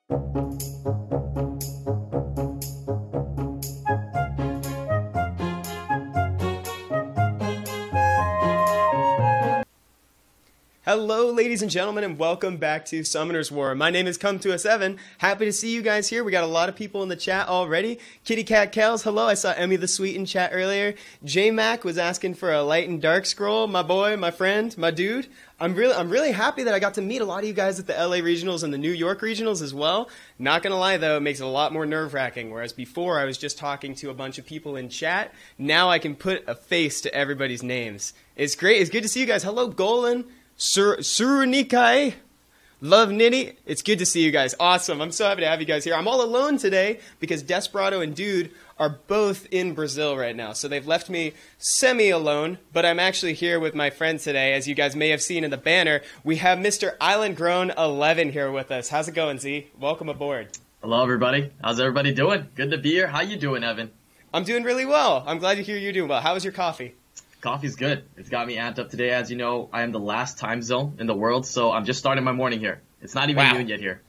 Hello, ladies and gentlemen, and welcome back to Summoner's War. My name is Com2uS. Happy to see you guys here. We got a lot of people in the chat already. Kitty Cat Kels, hello. I saw Emmy the Sweet in chat earlier. J-Mac was asking for a light and dark scroll. My boy, my friend, my dude. I'm really happy that I got to meet a lot of you guys at the LA regionals and the New York regionals as well. Not gonna lie though, it makes it a lot more nerve-wracking. Whereas before I was just talking to a bunch of people in chat. Now I can put a face to everybody's names. It's great. It's good to see you guys. Hello, Golan. Surunikai, Love Nitty, it's good to see you guys. Awesome. I'm so happy to have you guys here. I'm all alone today because Desperado and Dude are both in Brazil right now. So they've left me semi-alone, but I'm actually here with my friend today. As you guys may have seen in the banner, we have Mr. Islandgrown11 here with us. How's it going, Z? Welcome aboard. Hello, everybody. How's everybody doing? Good to be here. How you doing, Evan? I'm doing really well. I'm glad to hear you're doing well. How was your coffee? Coffee's good. It's got me amped up today. As you know, I am the last time zone in the world, so I'm just starting my morning here. It's not even noon yet here.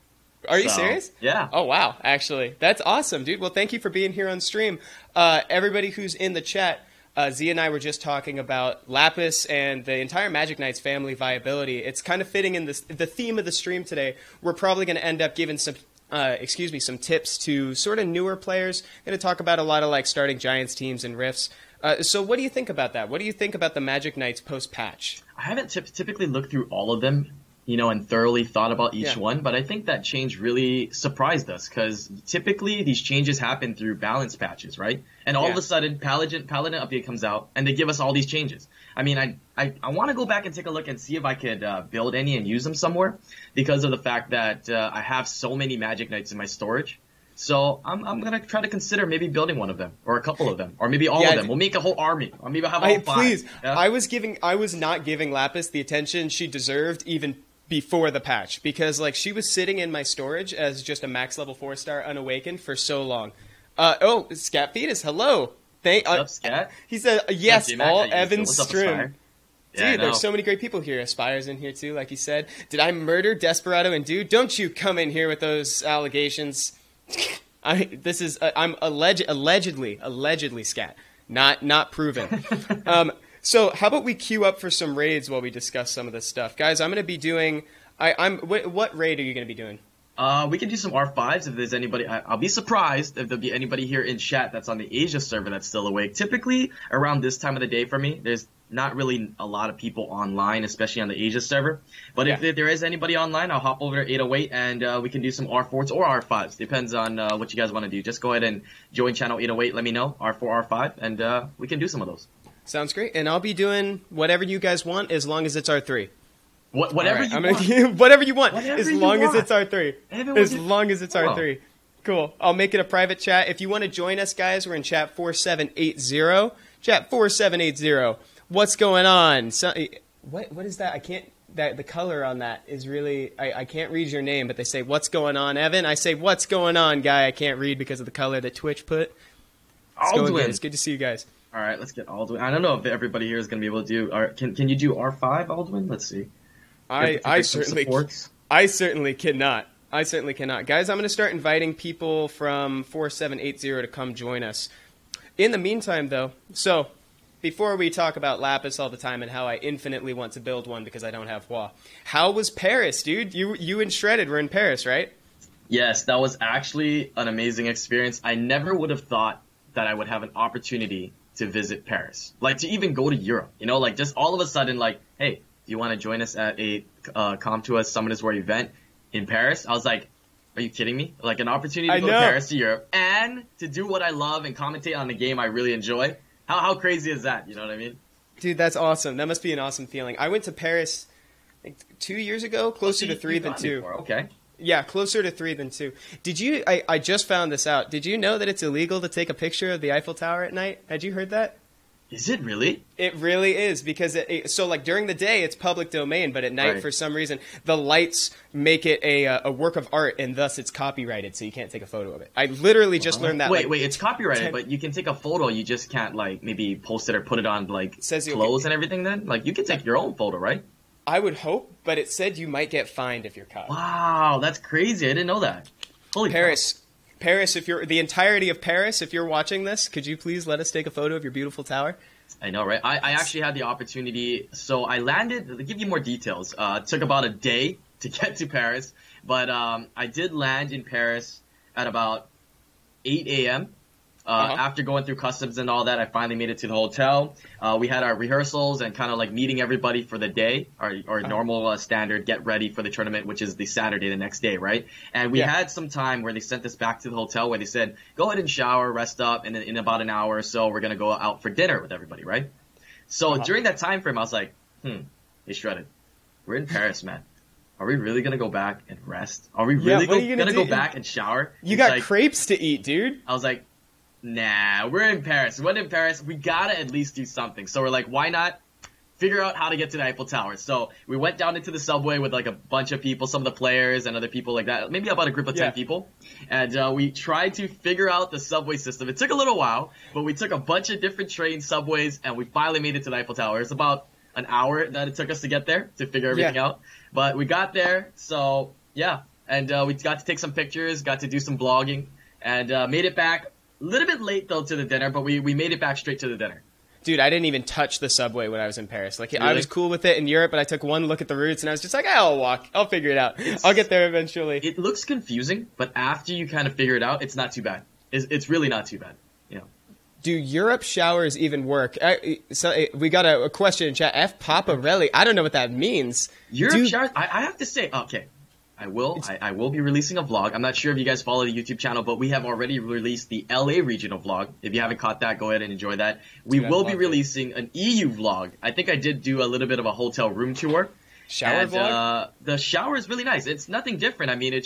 Are you serious? Yeah. Oh, wow. Actually, that's awesome, dude. Well, thank you for being here on stream. Everybody who's in the chat, Z and I were just talking about Lapis and the entire Magic Knights family viability. It's kind of fitting in the theme of the stream today. We're probably going to end up giving some some tips to sort of newer players. Going to talk about a lot of like starting Giants teams and Rifts. So what do you think about that? What do you think about the Magic Knights post-patch? I haven't typically looked through all of them, and thoroughly thought about each one, but I think that change really surprised us because typically these changes happen through balance patches, right? And all of a sudden, Paladin update comes out and they give us all these changes. I mean, I want to go back and take a look and see if I could build any and use them somewhere because of the fact that I have so many Magic Knights in my storage. So I'm gonna try to consider maybe building one of them, or a couple of them, or maybe all of them. We'll make a whole army, or maybe I'll have all five. Please, yeah? I was not giving Lapis the attention she deserved even before the patch because like she was sitting in my storage as just a max level 4-star unawakened for so long. Scat Fetus, hello. What's up, Scat? He said yes, all Evan's stream. Yeah, dude, there's so many great people here. Aspire's in here too, like you said. Did I murder Desperado and Dude? Don't you come in here with those allegations. I'm allegedly Scat, not proven. So how about we queue up for some raids while we discuss some of this stuff, guys? I'm going to be doing. What raid are you going to be doing? We can do some R5s if there's anybody. I'll be surprised if there'll be anybody here in chat that's on the Asia server that's still awake. Typically around this time of the day for me, there's not really a lot of people online, especially on the Asia server. But if there is anybody online, I'll hop over to 808 and we can do some R4s or R5s. Depends on what you guys want to do. Just go ahead and join channel 808. Let me know, R4, R5, and we can do some of those. Sounds great. And I'll be doing whatever you guys want as long as it's R3. Whatever you want. Whatever you want, Whatever as you long want. as it's R3. As long as it's R3. Cool. I'll make it a private chat. If you want to join us, guys, we're in chat 4780. Chat 4780. What's going on? So, what is that? I can't. The color on that is really. I can't read your name, but they say what's going on, Evan. I say what's going on, guy. I can't read because of the color that Twitch put. Aldwin. It's good to see you guys. All right, let's get Aldwin. I don't know if everybody here is going to be able to do. Can you do R5, Aldwin? Let's see. I certainly cannot. Guys, I'm going to start inviting people from 4780 to come join us. In the meantime, though, so before we talk about Lapis all the time and how I infinitely want to build one because I don't have Hua, how was Paris, dude? You and Shredded were in Paris, right? Yes, that was actually an amazing experience. I never would have thought that I would have an opportunity to visit Paris, like to even go to Europe, like just all of a sudden, like, hey, do you want to join us at a Com2uS Summoners War event in Paris? I was like, are you kidding me? Like an opportunity to go to Paris, to Europe, and to do what I love and commentate on the game I really enjoy. How crazy is that? You know what I mean? Dude, that's awesome. That must be an awesome feeling. I went to Paris, I think 2 years ago, closer to 3 than 2. Okay. Yeah, closer to 3 than 2. Did you? I just found this out. Did you know that it's illegal to take a picture of the Eiffel Tower at night? Had you heard that? Is it really? It really is because so like during the day it's public domain, but at night for some reason the lights make it a work of art and thus it's copyrighted, so you can't take a photo of it. I literally just learned that. Wait, it's copyrighted, but you can take a photo. You just can't like maybe post it or put it on like clothes and everything. Then like you can take your own photo, right? I would hope, but it said you might get fined if you're caught. Wow, that's crazy. I didn't know that. Holy Paris. Paris, if you're the entirety of Paris, if you're watching this, could you please let us take a photo of your beautiful tower? I know, right? I actually had the opportunity. So I landed, to give you more details, it took about a day to get to Paris. But I did land in Paris at about 8 a.m. After going through customs and all that, I finally made it to the hotel. We had our rehearsals and kind of like meeting everybody for the day, our normal standard get ready for the tournament, which is the Saturday, the next day, right? And we had some time where they sent us back to the hotel where they said, go ahead and shower, rest up, and then in about an hour or so, we're going to go out for dinner with everybody, right? So during that time frame, I was like, they shredded. We're in Paris, man. Are we really going to go back and rest? Are we really going to go back and shower? You got crepes to eat, dude. I was like, nah, we're in Paris. We went in Paris. We gotta at least do something. So we're like, why not figure out how to get to the Eiffel Tower? So we went down into the subway with like a bunch of people, some of the players and other people like that. Maybe about a group of 10 people. And we tried to figure out the subway system. It took a little while, but we took a bunch of different trains, subways, and we finally made it to the Eiffel Tower. It's about an hour that it took us to get there to figure everything out. But we got there, so yeah. And we got to take some pictures, got to do some vlogging, and made it back. A little bit late, though, to the dinner, but we made it back straight to the dinner. Dude, I didn't even touch the subway when I was in Paris. Like, really? I was cool with it in Europe, but I took one look at the routes, and I was just like, I'll walk. I'll figure it out. I'll get there eventually. It looks confusing, but after you kind of figure it out, it's not too bad. It's really not too bad. You know. Do Europe showers even work? We got a question in chat. F. Paparelli. I don't know what that means. Europe showers? I have to say, okay. I will be releasing a vlog. I'm not sure if you guys follow the YouTube channel, but we have already released the LA regional vlog. If you haven't caught that, go ahead and enjoy that. We will be releasing an EU vlog. I think I did do a little bit of a hotel room tour. Shower vlog? The shower is really nice. It's nothing different. I mean, it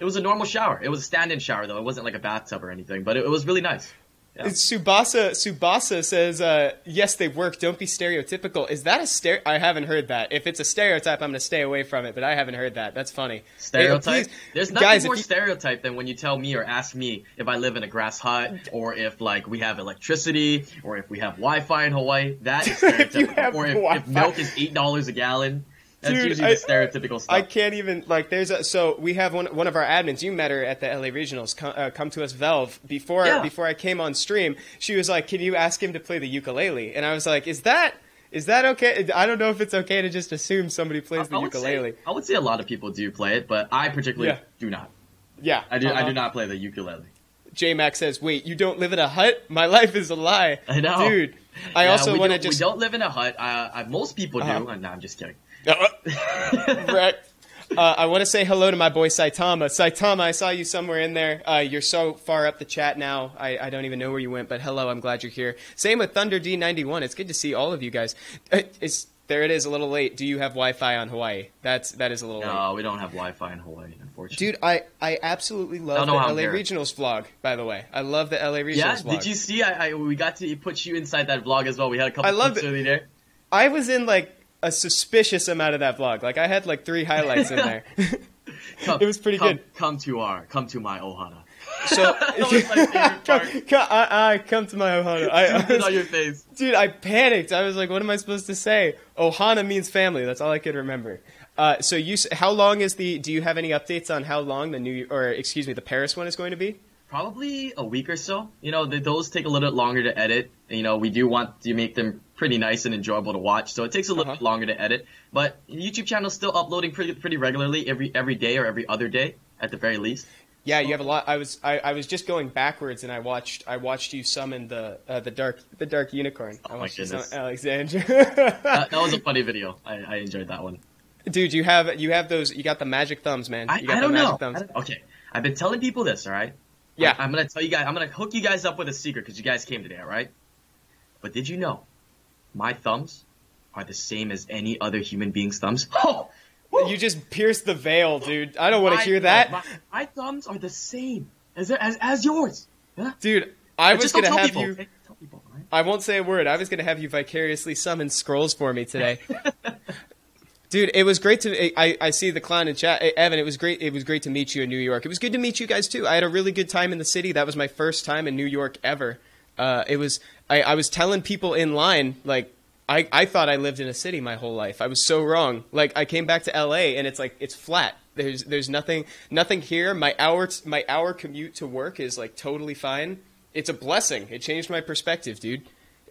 was a normal shower. It was a stand-in shower, though. It wasn't like a bathtub or anything, but it was really nice. Yeah. Tsubasa says, yes, they work. Don't be stereotypical. Is that a I haven't heard that. If it's a stereotype, I'm going to stay away from it, but I haven't heard that. That's funny. Stereotype? There's nothing more stereotype than when you tell me or ask me if I live in a grass hut or if, like, we have electricity or if we have Wi-Fi in Hawaii. That is stereotypical. Or if milk is $8 a gallon. That's usually the stereotypical stuff. I can't even, like, so we have one of our admins, you met her at the LA Regionals, Com2uS Velv, before I came on stream, she was like, can you ask him to play the ukulele? And I was like, is that okay? I don't know if it's okay to just assume somebody plays the ukulele. I would say a lot of people do play it, but I particularly do not. Yeah. I do not play the ukulele. J-Mac says, wait, you don't live in a hut? My life is a lie. I know. Dude, I also want to We don't live in a hut. Most people do. No, I'm just kidding. Right. I want to say hello to my boy Saitama. Saitama, I saw you somewhere in there. You're so far up the chat now. I don't even know where you went, but hello, I'm glad you're here. Same with Thunder D91. It's good to see all of you guys. There it is, a little late. Do you have Wi-Fi on Hawaii? That is a little late. No, we don't have Wi-Fi in Hawaii, unfortunately. Dude, I absolutely love the LA Regionals vlog, by the way. I love the LA Regionals vlog. Did you see? We got to put you inside that vlog as well. We had a couple clips early there. I was in, like, a suspicious amount of that vlog. Like, I had like 3 highlights in there. It was pretty good. Come to my ohana. So come to my ohana. I on your face, dude. I panicked. I was like, "What am I supposed to say?" Ohana means family. That's all I could remember. So how long is do you have any updates on how long the Paris one is going to be? Probably a week or so. You know, those take a little bit longer to edit. You know, we do want to make them pretty nice and enjoyable to watch, so it takes a little bit longer to edit. But the YouTube channel is still uploading pretty regularly, every day or every other day at the very least. Yeah, you have a lot. I was just going backwards, and I watched you summon the dark unicorn. Oh my goodness, Alexandra. that was a funny video. I enjoyed that one. Dude, you have those. You got the magic thumbs, man. I don't know. Okay, I've been telling people this. All right. Yeah. I'm gonna tell you guys. I'm gonna hook you guys up with a secret because you guys came today. All right. But did you know my thumbs are the same as any other human being's thumbs? Oh. You just pierced the veil, dude. I don't want to hear that. My thumbs are the same as yours. Yeah? Dude, I was going to have you... Okay? Tell people, right? I won't say a word. I was going to have you vicariously summon scrolls for me today. Dude, it was great to... I see the clown in chat. Evan, it was great to meet you in New York. It was good to meet you guys, too. I had a really good time in the city. That was my first time in New York ever. I was telling people in line, like, I thought I lived in a city my whole life. I was so wrong. Like, I came back to LA and it's like, it's flat. There's nothing here. My hour commute to work is like totally fine. It's a blessing. It changed my perspective, dude.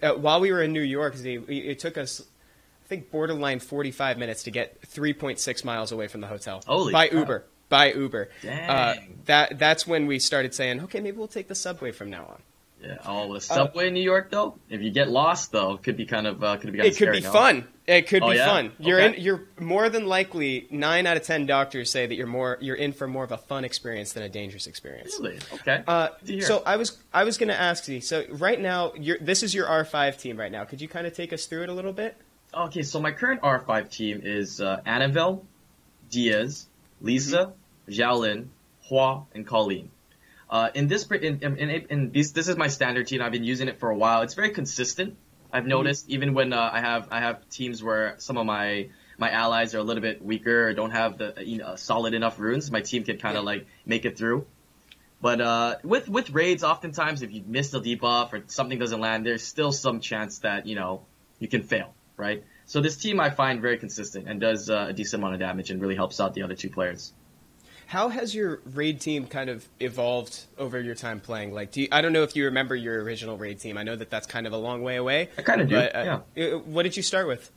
While we were in New York, it took us, I think, borderline 45 minutes to get 3.6 miles away from the hotel. By Uber. By Uber. Dang. That's when we started saying, okay, maybe we'll take the subway from now on. Yeah. Oh, the subway in New York, though. If you get lost, though, it could be kind of It could be fun. It could be fun. Okay. You're more than likely 9 out of 10 doctors say that you're in for more of a fun experience than a dangerous experience. Really? Okay. So I was going to ask you. So right now, this is your R5 team right now. Could you kind of take us through it a little bit? Okay. So my current R5 team is Annabelle, Diaz, Lisa, Xiaolin, Hua, and Colleen. This is my standard team. I've been using it for a while. It's very consistent. I've noticed even when I have teams where some of my allies are a little bit weaker or don't have the solid enough runes, my team can kind of like make it through. But with raids, oftentimes if you miss the debuff or something doesn't land, there's still some chance that you can fail, right? So this team I find very consistent and does a decent amount of damage and really helps out the other two players. How has your raid team kind of evolved over your time playing? Like, I don't know if you remember your original raid team. I know that's kind of a long way away. I kind of do, yeah. What did you start with?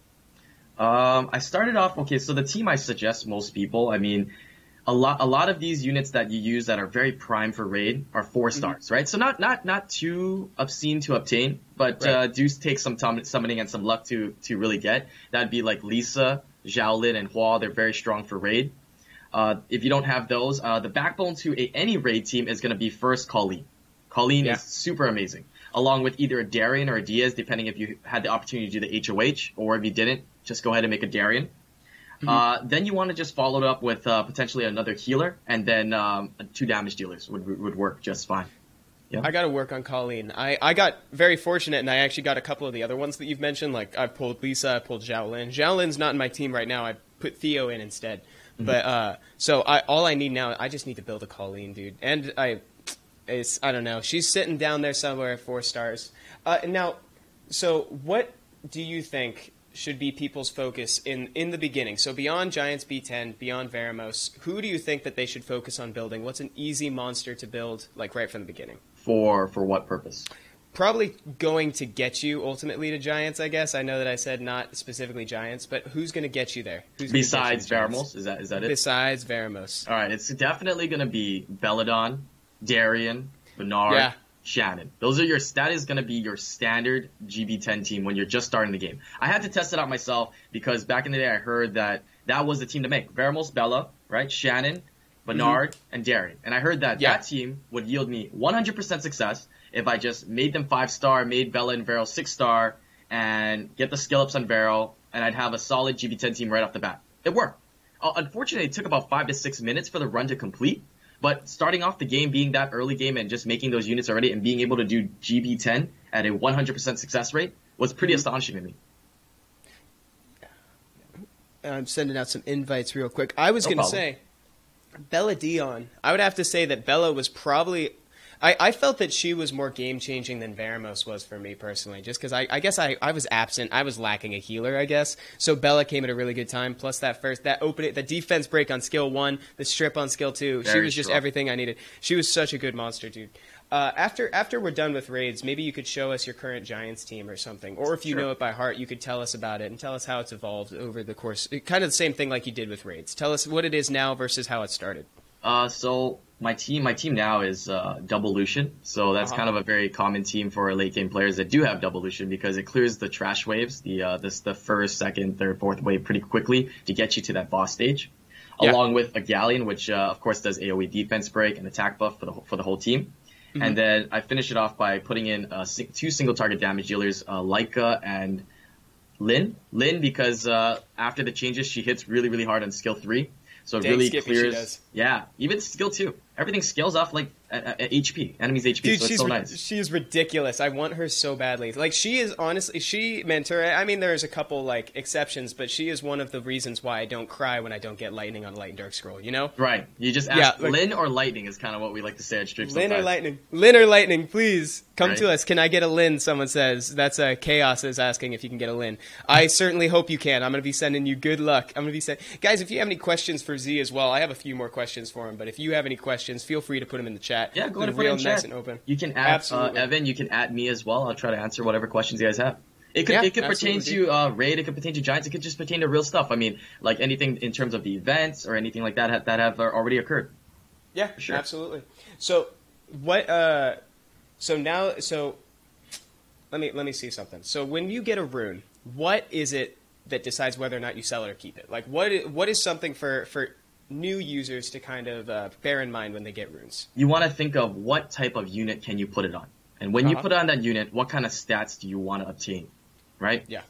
I started off, so the team I suggest most people, I mean, a lot of these units that you use that are very prime for raid are 4 stars, right? So not too obscene to obtain, but do take some summoning and some luck to really get. That'd be like Lisa, Xiaolin, and Hua. They're very strong for raid. If you don't have those, the backbone to any raid team is going to be first Colleen. Colleen is super amazing, along with either a Darien or a Diaz, depending if you had the opportunity to do the HOH, or if you didn't, just go ahead and make a Darien. Then you want to just follow it up with potentially another healer, and then 2 damage dealers would work just fine. Yeah. I got to work on Colleen. I got very fortunate, and I actually got a couple of the other ones that you've mentioned. Like I pulled Lisa, I pulled Xiaolin. Xiaolin's not in my team right now. I put Theo in instead. But so all I need now, I just need to build a Colleen, dude. And I don't know. She's sitting down there somewhere at 4 stars. Now, so what do you think should be people's focus in the beginning? So beyond Giants B10, beyond Veramos, who do you think that they should focus on building? What's an easy monster to build, like right from the beginning? For what purpose? Probably going to get you ultimately to Giants, I guess. I know that I said not specifically Giants, but who's going to get you there? Besides Veramos? Is that it? Besides Veramos. All right, it's definitely going to be Belladon, Darien, Bernard, Shannon. That is going to be your standard GB10 team when you're just starting the game. I had to test it out myself because back in the day I heard that was the team to make. Veramos, Bella, right? Shannon, Bernard, and Darien. And I heard that team would yield me 100% success if I just made them 5-star, made Bella and Vero 6-star, and get the skill ups on Vero, and I'd have a solid GB10 team right off the bat. It worked. Unfortunately, it took about 5 to 6 minutes for the run to complete, but starting off the game, being that early game, and just making those units already, and being able to do GB10 at a 100% success rate was pretty astonishing to me. I'm sending out some invites real quick. I was going to say, Bella Dion. I would have to say that Bella was probably... I felt that she was more game-changing than Veramos was for me personally, just because I guess I was absent. I was lacking a healer, I guess. So Bella came at a really good time, plus that defense break on skill 1, the strip on skill 2. She was just everything I needed. She was such a good monster, dude. After we're done with raids, maybe you could show us your current Giants team or something. Or if you know it by heart, you could tell us about it and tell us how it's evolved over the course. Kind of the same thing like you did with raids. Tell us what it is now versus how it started. So my team now is Double Lucian. So that's kind of a very common team for late game players that do have Double Lucian because it clears the trash waves, the first, second, third, fourth wave pretty quickly to get you to that boss stage. Along with a Galleon, which of course does AoE defense break and attack buff for the whole team. And then I finish it off by putting in 2 single target damage dealers, Laika and Lin. Lin because after the changes she hits really, really hard on skill 3. So it really clears. Yeah, even skill 2. everything scales off like HP, enemies HP. Dude, so it's so nice. She is ridiculous. I want her so badly. Like, she is honestly, Mantura, I mean, there's a couple like exceptions, but she is one of the reasons why I don't cry when I don't get lightning on Light and Dark Scroll, you know? Right. You just ask Lyn or Lightning is kind of what we like to say at stream sometimes. Lyn or Lightning. Lyn or Lightning, please. Come right. to us. Can I get a Lyn? Someone says. That's Chaos is asking if you can get a Lyn. I certainly hope you can. I'm going to be sending you good luck. I'm going to be guys, if you have any questions for Z as well, I have a few more questions for him, but if you have any questions, feel free to put them in the chat. Yeah, go ahead and put it in nice chat. And open. You can add Evan, you can add me as well. I'll try to answer whatever questions you guys have. It could pertain to Raid, it could pertain to Giants, it could just pertain to real stuff. I mean, like anything in terms of the events or anything like that that have already occurred. Yeah, sure. Absolutely. So what let me see something. So when you get a rune, what is it that decides whether or not you sell it or keep it? Like what is something for new users to kind of bear in mind when they get runes? You want to think of what type of unit can you put it on. And when you put it on that unit, what kind of stats do you want to obtain? Right? Yeah.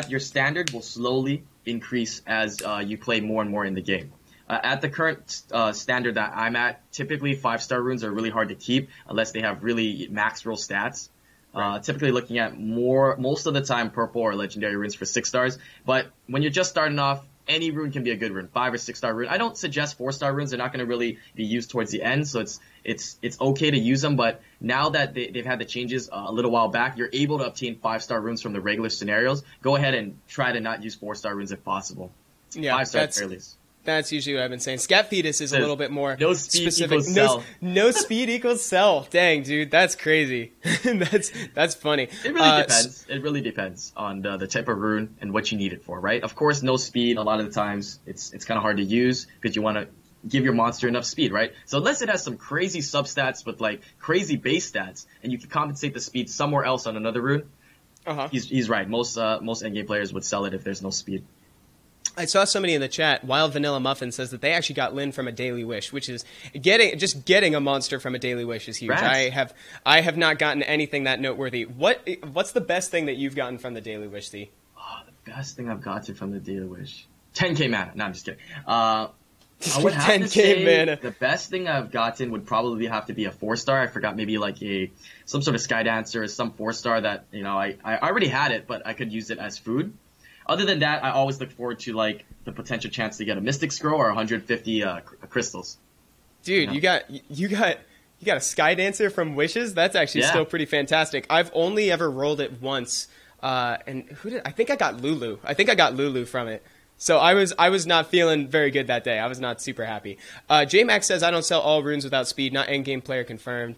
Your standard will slowly increase as you play more and more in the game. At the current standard that I'm at, typically 5-star runes are really hard to keep unless they have really max roll stats. Right. Typically looking at most of the time purple or legendary runes for 6 stars. But when you're just starting off, any rune can be a good rune, 5 or 6 star rune. I don't suggest 4-star runes. They're not going to really be used towards the end, so it's okay to use them. But now that they've had the changes a little while back, you're able to obtain 5-star runes from the regular scenarios. Go ahead and try to not use 4-star runes if possible. Yeah, 5 stars at least. That's usually what I've been saying. Scat Fetus is a little bit more no speed specific. Equals sell. No speed equals sell. Dang, dude, that's crazy. that's funny. It really depends. It really depends on the type of rune and what you need it for, right? Of course, no speed. A lot of the times, it's kind of hard to use because you want to give your monster enough speed, right? So unless it has some crazy substats with like crazy base stats, and you can compensate the speed somewhere else on another rune, he's right. Most endgame players would sell it if there's no speed. I saw somebody in the chat, Wild Vanilla Muffin, says that they actually got Lyn from a Daily Wish, which is getting a monster from a Daily Wish is huge. Rats. I have not gotten anything that noteworthy. What's the best thing that you've gotten from the Daily Wish, Z? Oh, the best thing I've gotten from the Daily Wish, 10k mana. No, I'm just kidding. I would have to say mana. The best thing I've gotten would probably have to be a 4-star. I forgot, maybe like some sort of Sky Dancer or some 4-star that I already had it, but I could use it as food. Other than that, I always look forward to like the potential chance to get a Mystic Scroll or 150 crystals. Dude, you got a Sky Dancer from Wishes? That's actually still pretty fantastic. I've only ever rolled it once, and I think I got Lulu. I think I got Lulu from it. So I was not feeling very good that day. I was not super happy. J-Max says, I don't sell all runes without speed, not endgame player confirmed.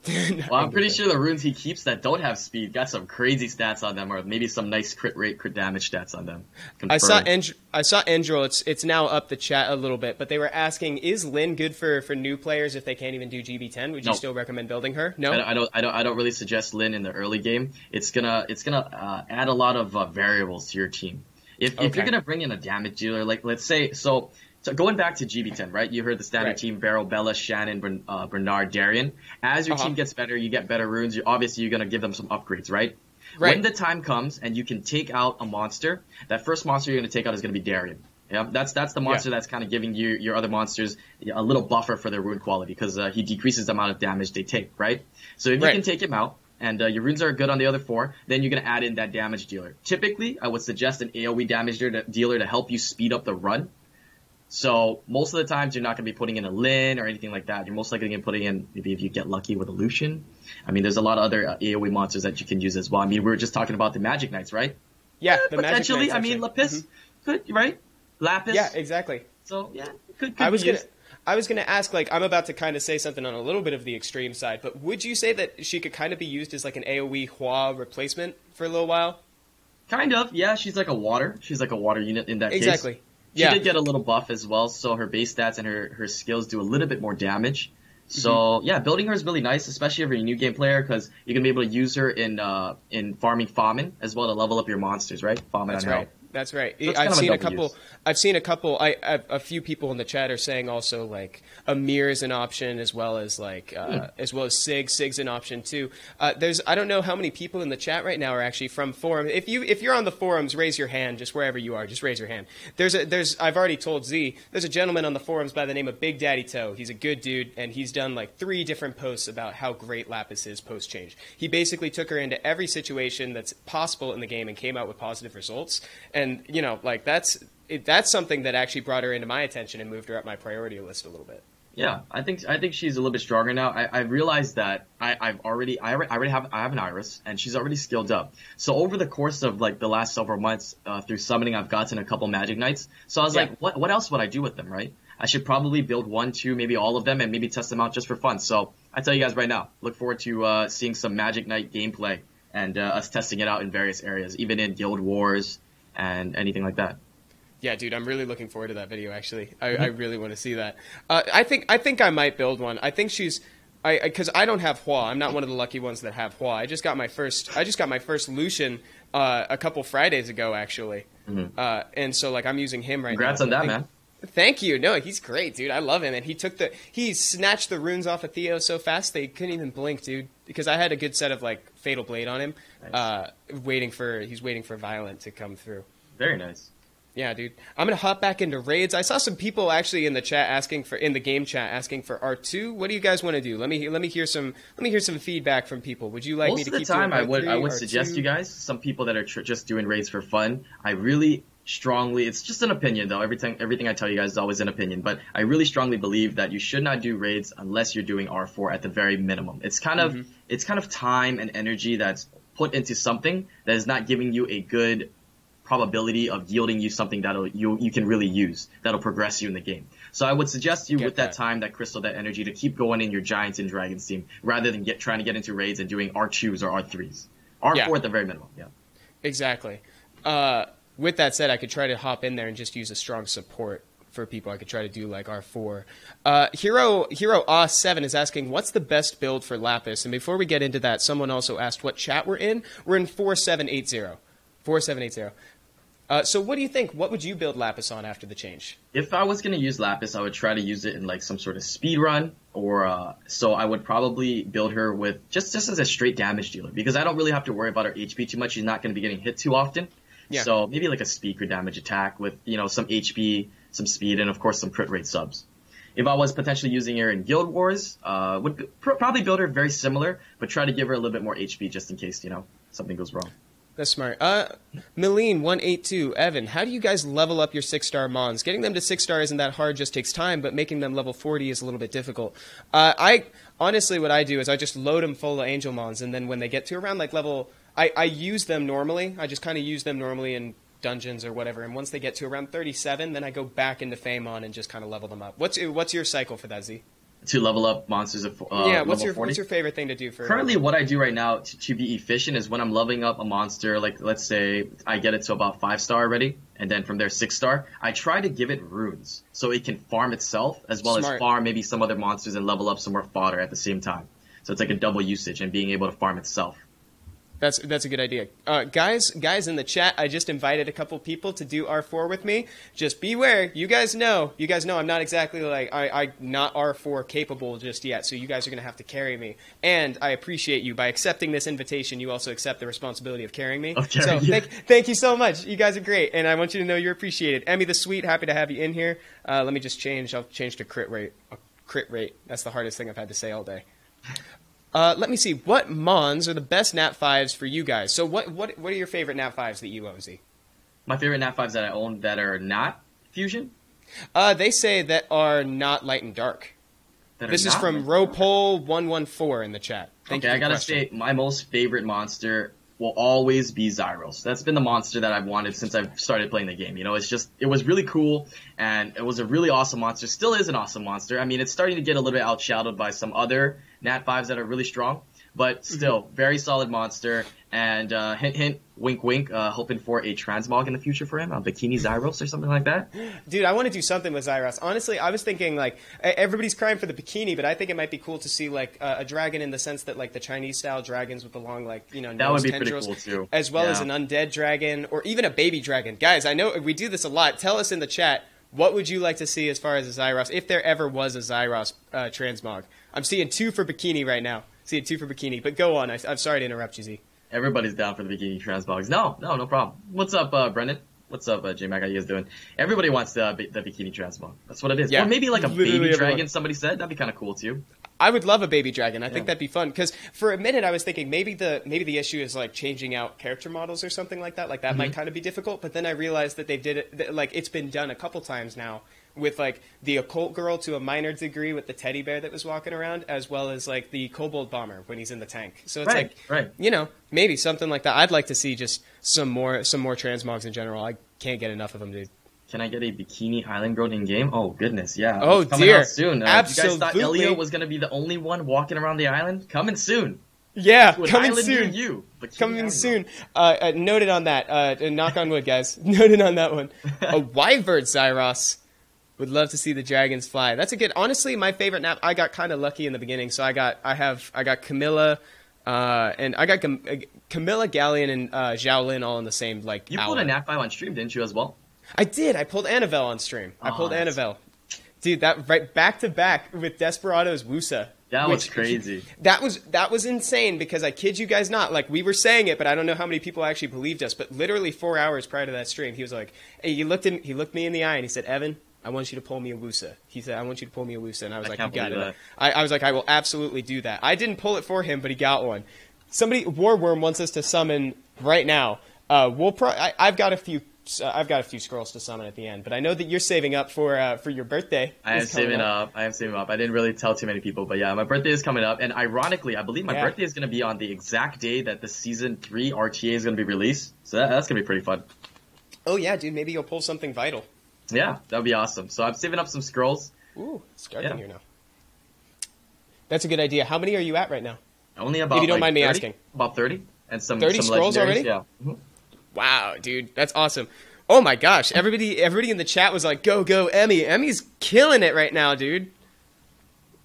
Well, I'm pretty sure the runes he keeps that don't have speed got some crazy stats on them, or maybe some nice crit rate, crit damage stats on them. Confirmed. I saw Endril. It's now up the chat a little bit, but they were asking, is Lyn good for new players if they can't even do GB10? Would you still recommend building her? No, I don't really suggest Lyn in the early game. It's gonna add a lot of variables to your team. If you're going to bring in a damage dealer, like let's say, so going back to GB10, right? You heard the standard team, Beryl, Bella, Shannon, Bernard, Darian. As your team gets better, you get better runes. You're going to give them some upgrades, right? When the time comes and you can take out a monster, that first monster you're going to take out is going to be Darian. Yeah, that's the monster that's kind of giving your other monsters a little buffer for their rune quality because he decreases the amount of damage they take, right? So if you can take him out, and your runes are good on the other 4, then you're going to add in that damage dealer. Typically, I would suggest an AoE damage dealer to help you speed up the run. So most of the times, you're not going to be putting in a Lyn or anything like that. You're most likely going to be putting in, maybe if you get lucky with a Lucian. I mean, there's a lot of other AoE monsters that you can use as well. I mean, we were just talking about the Magic Knights, right? Yeah, the potentially. Magic Knights, I mean, Lapis could, right? Lapis. Yeah, exactly. So, yeah, could I was going to ask, like, I'm about to kind of say something on a little bit of the extreme side, but would you say that she could kind of be used as like an AoE Hua replacement for a little while? Kind of, yeah. She's like a water unit in that case. Exactly. She did get a little buff as well, so her base stats and her skills do a little bit more damage. So, yeah, building her is really nice, especially if you're a new game player, because you're going to be able to use her in farming Famin as well to level up your monsters, right? Famin That's on right. Hell. That's right. So it's I've kind of seen a double couple. use. I've seen a couple. A few people in the chat are saying also like a mirror is an option as well as like as well as Sig. Sig's an option too. I don't know how many people in the chat right now are actually from forum. If you're on the forums, raise your hand. Just wherever you are, just raise your hand. I've already told Z. There's a gentleman on the forums by the name of Big Daddy Toe. He's a good dude, and he's done like 3 different posts about how great Lapis is post change. He basically took her into every situation that's possible in the game and came out with positive results. And you know, like that's something that actually brought her into my attention and moved her up my priority list a little bit. Yeah, I think she's a little bit stronger now. I realized that I already have an Iris, and she's already skilled up. So over the course of like the last several months, through summoning, I've gotten a couple Magic Knights. So I was like, what else would I do with them, right? I should probably build 1, 2, maybe all of them, and maybe test them out just for fun. So I tell you guys right now, look forward to seeing some Magic Knight gameplay and us testing it out in various areas, even in Guild Wars and anything like that. Yeah, dude, I'm really looking forward to that video. Actually, I really want to see that. I think I might build one. I think because I don't have Hua. I'm not one of the lucky ones that have Hua. I just got my first Lucian a couple Fridays ago, actually. And so like I'm using him right now. Congrats on that, man. Thank you. No, he's great, dude. I love him, and he snatched the runes off of Theo so fast they couldn't even blink, dude. Because I had a good set of like Fatal Blade on him, Nice. he's waiting for Violent to come through. Very nice. Yeah, dude. I'm gonna hop back into raids. I saw some people actually in the chat in the game chat asking for R2. What do you guys want to do? Let me hear some feedback from people. Would you like me to keep doing Most of the time, I would R3, suggest R2? you guys, some people that are just doing raids for fun. I really strongly, it's just an opinion though. Everything I tell you guys is always an opinion, but I really strongly believe that you should not do raids unless you're doing R4 at the very minimum. It's kind of time and energy that's put into something that is not giving you a good probability of yielding you something you can really use that'll progress you in the game. So I would suggest you with that time, that crystal, that energy to keep going in your Giants and Dragons team rather than trying to get into raids and doing R2s or R3s. R4 at the very minimum. Yeah. Exactly. With that said, I could try to hop in there and just use a strong support for people. I could try to do like R4. Hero Aw7 is asking, what's the best build for Lapis? And before we get into that, someone also asked what chat we're in. We're in 4780. 4780. So what do you think? What would you build Lapis on after the change? If I was going to use Lapis, I would try to use it in like some sort of speed run, or so I would probably build her with just as a straight damage dealer, because I don't really have to worry about her HP too much. She's not going to be getting hit too often. Yeah. So maybe like a speed or damage attack with, you know, some HP, some speed, and of course some crit rate subs. If I was potentially using her in Guild Wars, would probably build her very similar, but try to give her a little bit more HP just in case, you know, something goes wrong. That's smart. Meline182, Evan, how do you guys level up your 6-star Mons? Getting them to 6-star isn't that hard, just takes time, but making them level 40 is a little bit difficult. Honestly, what I do is I just load them full of Angel Mons, and then when they get to around like level... I use them normally. I just kind of use them normally in dungeons or whatever, and once they get to around 37, then I go back into Famon and just kind of level them up. What's your cycle for that, Z? To level up monsters of what's level 40? What's your favorite thing to do for... Currently, what I do right now to be efficient is when I'm leveling up a monster, like let's say I get it to about 5-star already, and then from there 6-star, I try to give it runes so it can farm itself as well as farm maybe some other monsters and level up some more fodder at the same time. So it's like a double usage and being able to farm itself. That's a good idea. Guys in the chat, I just invited a couple people to do R4 with me. Just beware. You guys know I'm not exactly like, I'm not R4 capable just yet, so you guys are going to have to carry me. And I appreciate you. By accepting this invitation, you also accept the responsibility of carrying me. So thank you so much. You guys are great, and I want you to know you're appreciated. Emmy the Sweet, happy to have you in here. Let me just change. I'll change to crit rate. Crit rate. That's the hardest thing I've had to say all day. Let me see. What Mons are the best Nat 5s for you guys? So what are your favorite Nat 5s that you own, Z? My favorite Nat 5s that I own that are not fusion? They say that are not light and dark. This is from Ropole114 in the chat. Thank you. I gotta say, my most favorite monster will always be Zyros. That's been the monster that I've wanted since I've started playing the game. You know, it was really cool, and it was a really awesome monster. Still is an awesome monster. I mean, it's starting to get a little bit outshadowed by some other Nat 5s that are really strong, but still, very solid monster. And hint, hint, wink, wink, hoping for a transmog in the future for him, a Bikini Zyros or something like that. Dude, I want to do something with Zyros. Honestly, I was thinking, like, everybody's crying for the bikini, but I think it might be cool to see, like, a dragon in the sense that, like, the Chinese-style dragons with the long, like, you know, that would be tendrils, pretty cool, too. as well as an undead dragon, or even a baby dragon. Guys, I know we do this a lot. Tell us in the chat, what would you like to see as far as a Zyros, if there ever was a Zyros transmog? I'm seeing 2 for bikini right now. Seeing 2 for bikini, but go on. I'm sorry to interrupt you, Z. Everybody's down for the bikini transmogs. No problem. What's up, Brendan? What's up, J-Mac? How you guys doing? Everybody wants the bikini transmog. That's what it is. Yeah, or maybe like a literally baby everyone. dragon, somebody said. That'd be kind of cool, too. I would love a baby dragon. I think that'd be fun. Because for a minute I was thinking maybe the issue is like changing out character models or something like that. Like that might kind of be difficult. But then I realized that they did it, like it's been done a couple times now with like the occult girl to a minor degree with the teddy bear that was walking around, as well as like the kobold bomber when he's in the tank. So it's you know, maybe something like that. I'd like to see just some more transmogs in general. I can't get enough of them, dude. Can I get a bikini Islandgrown in game? Oh goodness, yeah. Oh it's coming dear, out soon. absolutely. You guys thought Elio was going to be the only one walking around the island? Coming soon. Yeah, to an coming island soon. near you. Coming soon. Noted on that. Knock on wood, guys. Noted on that one. A wyvern Zyros. Would love to see the dragons fly. That's a good. Honestly, my favorite nap. I got kind of lucky in the beginning, so I got Camilla, and I got Camilla, Galleon, and Zhao Lin all in the same like. You pulled a nap 5 on stream, didn't you, as well? I did. I pulled Annabelle on stream. I pulled Annabelle. Dude, that right back to back with Desperado's Wusa. That was crazy. That was insane because I kid you guys not, like we were saying it, but I don't know how many people actually believed us. But literally 4 hours prior to that stream, he was like, "Hey," he looked me in the eye and he said, "Evan, I want you to pull me a Wusa." He said, "I want you to pull me a Wusa," and I was like, "You got it." I was like, "I will absolutely do that." I didn't pull it for him, but he got one. Somebody, Warworm wants us to summon right now. I've got a few scrolls to summon at the end, but I know that you're saving up for your birthday. I am saving up. I didn't really tell too many people, but yeah, my birthday is coming up, and ironically, I believe my birthday is going to be on the exact day that the Season 3 RTA is going to be released, so that's going to be pretty fun. Oh yeah, dude, maybe you'll pull something vital. Yeah, that would be awesome. So I'm saving up some scrolls. Ooh, it's dark in here now. That's a good idea. How many are you at right now? Only about, if you don't mind me 30, asking. About 30, and some 30 scrolls already? Yeah. Mm-hmm. Wow, dude, that's awesome. Oh my gosh, everybody in the chat was like, "Go, go, Emmy!" Emmy's killing it right now, dude.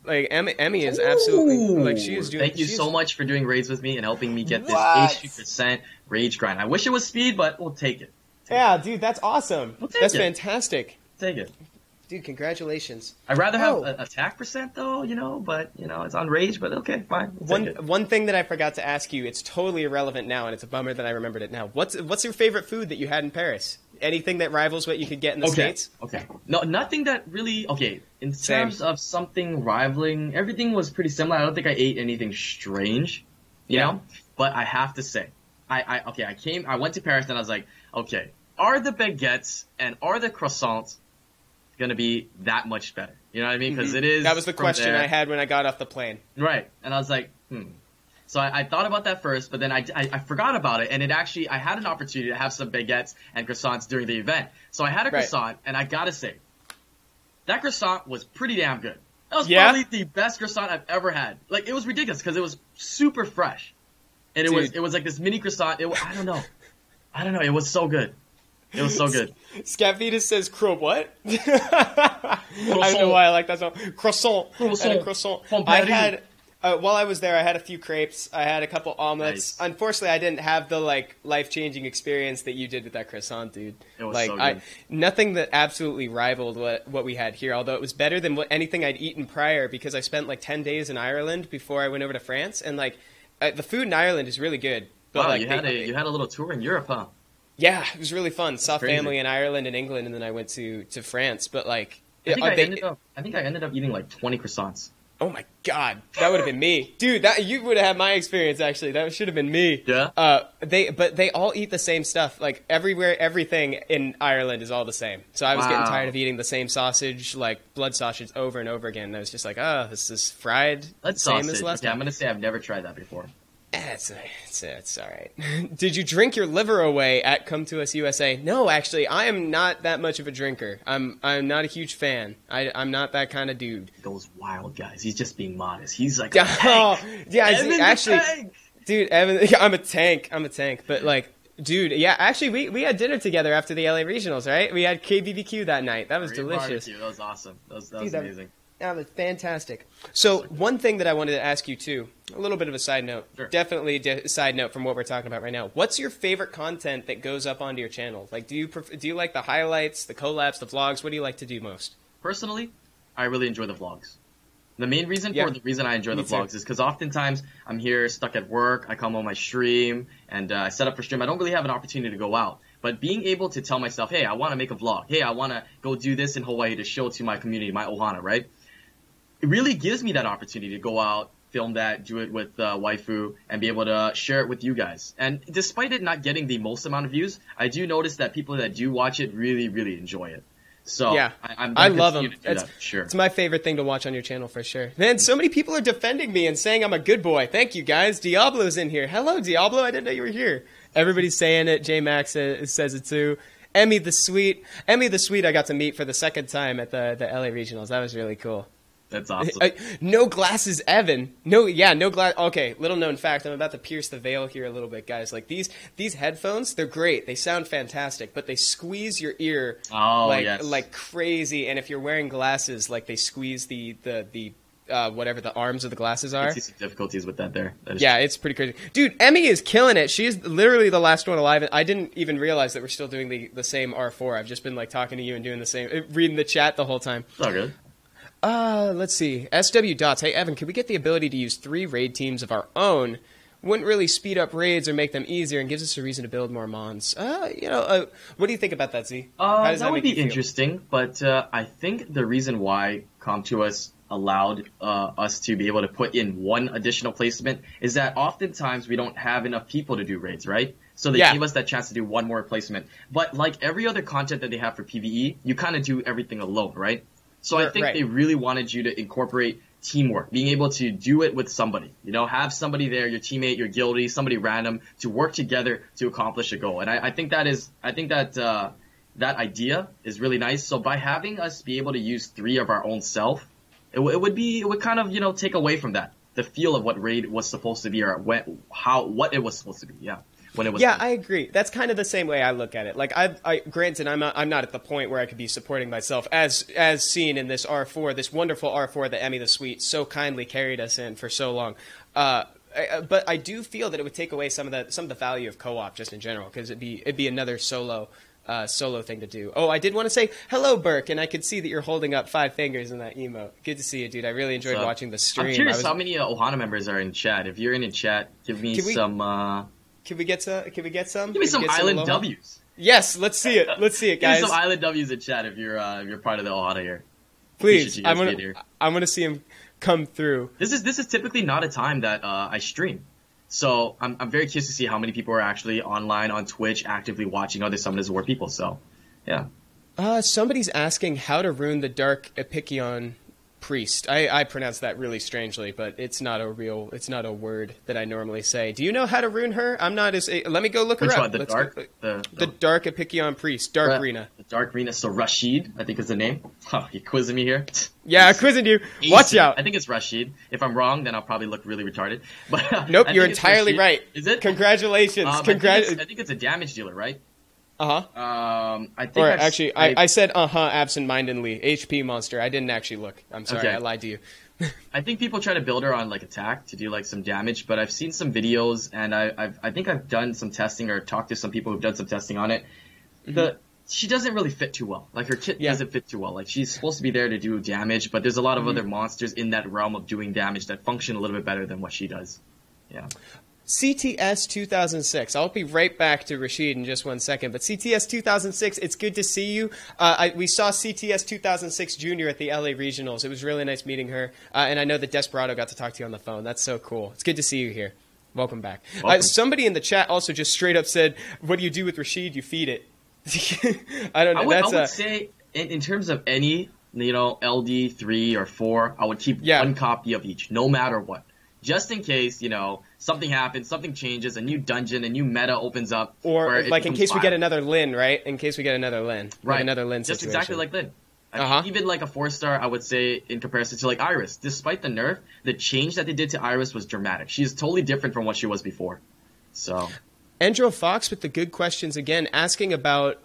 Like Emmy is absolutely like she is doing. Thank you so much for doing raids with me and helping me get this 80% rage grind. I wish it was speed, but we'll take it. Yeah, dude, that's awesome. That's fantastic. Take it. Dude, congratulations. I'd rather have attack percent though, but it's on rage, but okay, fine. One thing that I forgot to ask you, it's totally irrelevant now, and it's a bummer that I remembered it now. What's your favorite food that you had in Paris? Anything that rivals what you could get in the States? Okay. No, nothing that really, in terms of something rivaling, everything was pretty similar. I don't think I ate anything strange, you know? But I have to say, I went to Paris and I was like, okay, are the baguettes and are the croissants going to be that much better? You know what I mean? Because it is. That was the question I had when I got off the plane. Right. And I was like, So I thought about that first, but then I forgot about it, and I had an opportunity to have some baguettes and croissants during the event. So I had a croissant, and I gotta say, that croissant was pretty damn good. That was probably the best croissant I've ever had. Like, it was ridiculous, because it was super fresh. And it was like this mini croissant. I don't know. It was so good. It was so good. Scapvitas says, what? I don't know why I like that song. Croissant. Croissant. I had... while I was there, I had a few crepes. I had a couple omelets. Nice. Unfortunately, I didn't have the life-changing experience that you did with that croissant, dude. It was so good. Nothing that absolutely rivaled what we had here. Although it was better than anything I'd eaten prior, because I spent 10 days in Ireland before I went over to France, and the food in Ireland is really good. But, wow, you had a little tour in Europe, huh? Yeah, it was really fun. Saw family in Ireland and England, and then I went to France. But I think I ended up eating 20 croissants. Oh my god, that would have been me, dude. You would have had my experience. Actually, that should have been me. Yeah. They all eat the same stuff. Everywhere, everything in Ireland is all the same. So I was getting tired of eating the same sausage, blood sausage, over and over again. And I was just like, this is fried. That's same sausage. as last time. time. I'm gonna say I've never tried that before. It's all right. Did you drink your liver away at Com2uS USA? No, actually, I am not that much of a drinker. I'm not a huge fan. I'm not that kind of dude. Those wild guys. He's just being modest. He's like, oh, yeah, actually, tank. Dude, Evan, I'm a tank. But like, dude, yeah, actually, we had dinner together after the LA Regionals, right? We had KBBQ that night. That was delicious. Barbecue. That was awesome. That was amazing. That was fantastic. So one thing that I wanted to ask you too, a little bit of a side note, sure. Definitely a side note from what we're talking about right now. What's your favorite content that goes up onto your channel? Like, do you like the highlights, the collabs, the vlogs? What do you like to do most? Personally, I really enjoy the vlogs. The main reason the reason I enjoy the vlogs is because oftentimes I'm here stuck at work. I come on my stream and I set up for stream. I don't really have an opportunity to go out. But being able to tell myself, hey, I want to make a vlog. Hey, I want to go do this in Hawaii to show to my community, my ohana, right? It really gives me that opportunity to go out, film that, do it with waifu, and be able to share it with you guys. And despite it not getting the most amount of views, I do notice that people that do watch it really, really enjoy it. So yeah, I love them. It's my favorite thing to watch on your channel for sure. Man, so many people are defending me and saying I'm a good boy. Thank you guys. Diablo's in here. Hello, Diablo. I didn't know you were here. Everybody's saying it. J Max says it too. Emmy the Sweet. I got to meet for the second time at the LA Regionals. That was really cool. That's awesome. No glasses, Evan. No glass. Okay, little known fact. I'm about to pierce the veil here a little bit, guys. Like these headphones, they're great. They sound fantastic, but they squeeze your ear like crazy. And if you're wearing glasses, like they squeeze the whatever the arms of the glasses are. I see some difficulties with that there. Yeah, it's pretty crazy. Dude, Emmy is killing it. She's literally the last one alive. I didn't even realize that we're still doing the same R4. I've just been like talking to you and doing the same, reading the chat the whole time. It's all good. Let's see. SW Dots. Hey, Evan, can we get the ability to use 3 raid teams of our own? Wouldn't really speed up raids or make them easier and gives us a reason to build more mons. What do you think about that, Z? That would be interesting, but I think the reason why Com2uS allowed us to be able to put in one additional placement is that oftentimes we don't have enough people to do raids, right? So they gave us that chance to do one more placement. But like every other content that they have for PvE, you kind of do everything alone, right? So I think they really wanted you to incorporate teamwork, being able to do it with somebody, have somebody there, your teammate, your guildie, somebody random to work together to accomplish a goal. And I think that idea is really nice. So by having us be able to use 3 of our own self, it would kind of, take away from that, the feel of what raid was supposed to be or what it was supposed to be. Yeah. I agree. That's kind of the same way I look at it. Like, granted, I'm not at the point where I could be supporting myself as seen in this R4, this wonderful R4 that Emmy the Sweet so kindly carried us in for so long. But I do feel that it would take away some of the value of co-op just in general, because it'd be another solo thing to do. Oh, I did want to say hello, Burke, and I could see that you're holding up 5 fingers in that emote. Good to see you, dude. I really enjoyed watching the stream. I'm curious how many Ohana members are in chat. If you're in chat, give me some. Can we get some? Give me some Island W's. Yes, let's see it. Let's see it, guys. Give me some Island W's in chat if you're part of the Ohana here. Please, I want to see him come through. This is typically not a time that I stream, so I'm very curious to see how many people are actually online on Twitch actively watching other Summoners War people. So, yeah. Somebody's asking how to rune the Dark Epicion Priest. I pronounce that really strangely, but it's not a word that I normally say. Do you know how to rune her? I'm not as let me go look her up. The Dark Epicion Priest, Dark Rena. The Dark Rena, so Rashid, I think is the name. Oh, you quizzing me here? Yeah, quizzing you. Watch out. I think it's Rashid. If I'm wrong, then I'll probably look really retarded. But nope, you're entirely right. Is it? Congratulations. I think it's a damage dealer, right? I think I said absent-mindedly. HP monster. I didn't actually look. I'm sorry. Okay. I lied to you. I think people try to build her on like attack to do like some damage, but I've seen some videos and I think I've done some testing or talked to some people who've done some testing on it. Mm-hmm. She doesn't really fit too well. Like her kit doesn't fit too well. Like she's supposed to be there to do damage, but there's a lot of other monsters in that realm of doing damage that function a little bit better than what she does. Yeah. CTS 2006. I'll be right back to Rashid in just one second. But CTS 2006, it's good to see you. We saw CTS 2006 Junior at the LA Regionals. It was really nice meeting her. And I know that Desperado got to talk to you on the phone. That's so cool. It's good to see you here. Welcome back. Somebody in the chat also just straight up said, what do you do with Rashid? You feed it. I don't know. I would say, in terms of any, LD 3 or 4, I would keep one copy of each, no matter what. just in case, something happens, something changes, a new dungeon, a new meta opens up. Or like in case we get another Lin, right? In case we get another Lin. Right. Like another Lin just situation. Exactly like Lin. I mean, even like a 4-star, I would say, in comparison to like Iris. Despite the nerf, the change that they did to Iris was dramatic. She is totally different from what she was before. So... Endro Fox with the good questions again, asking about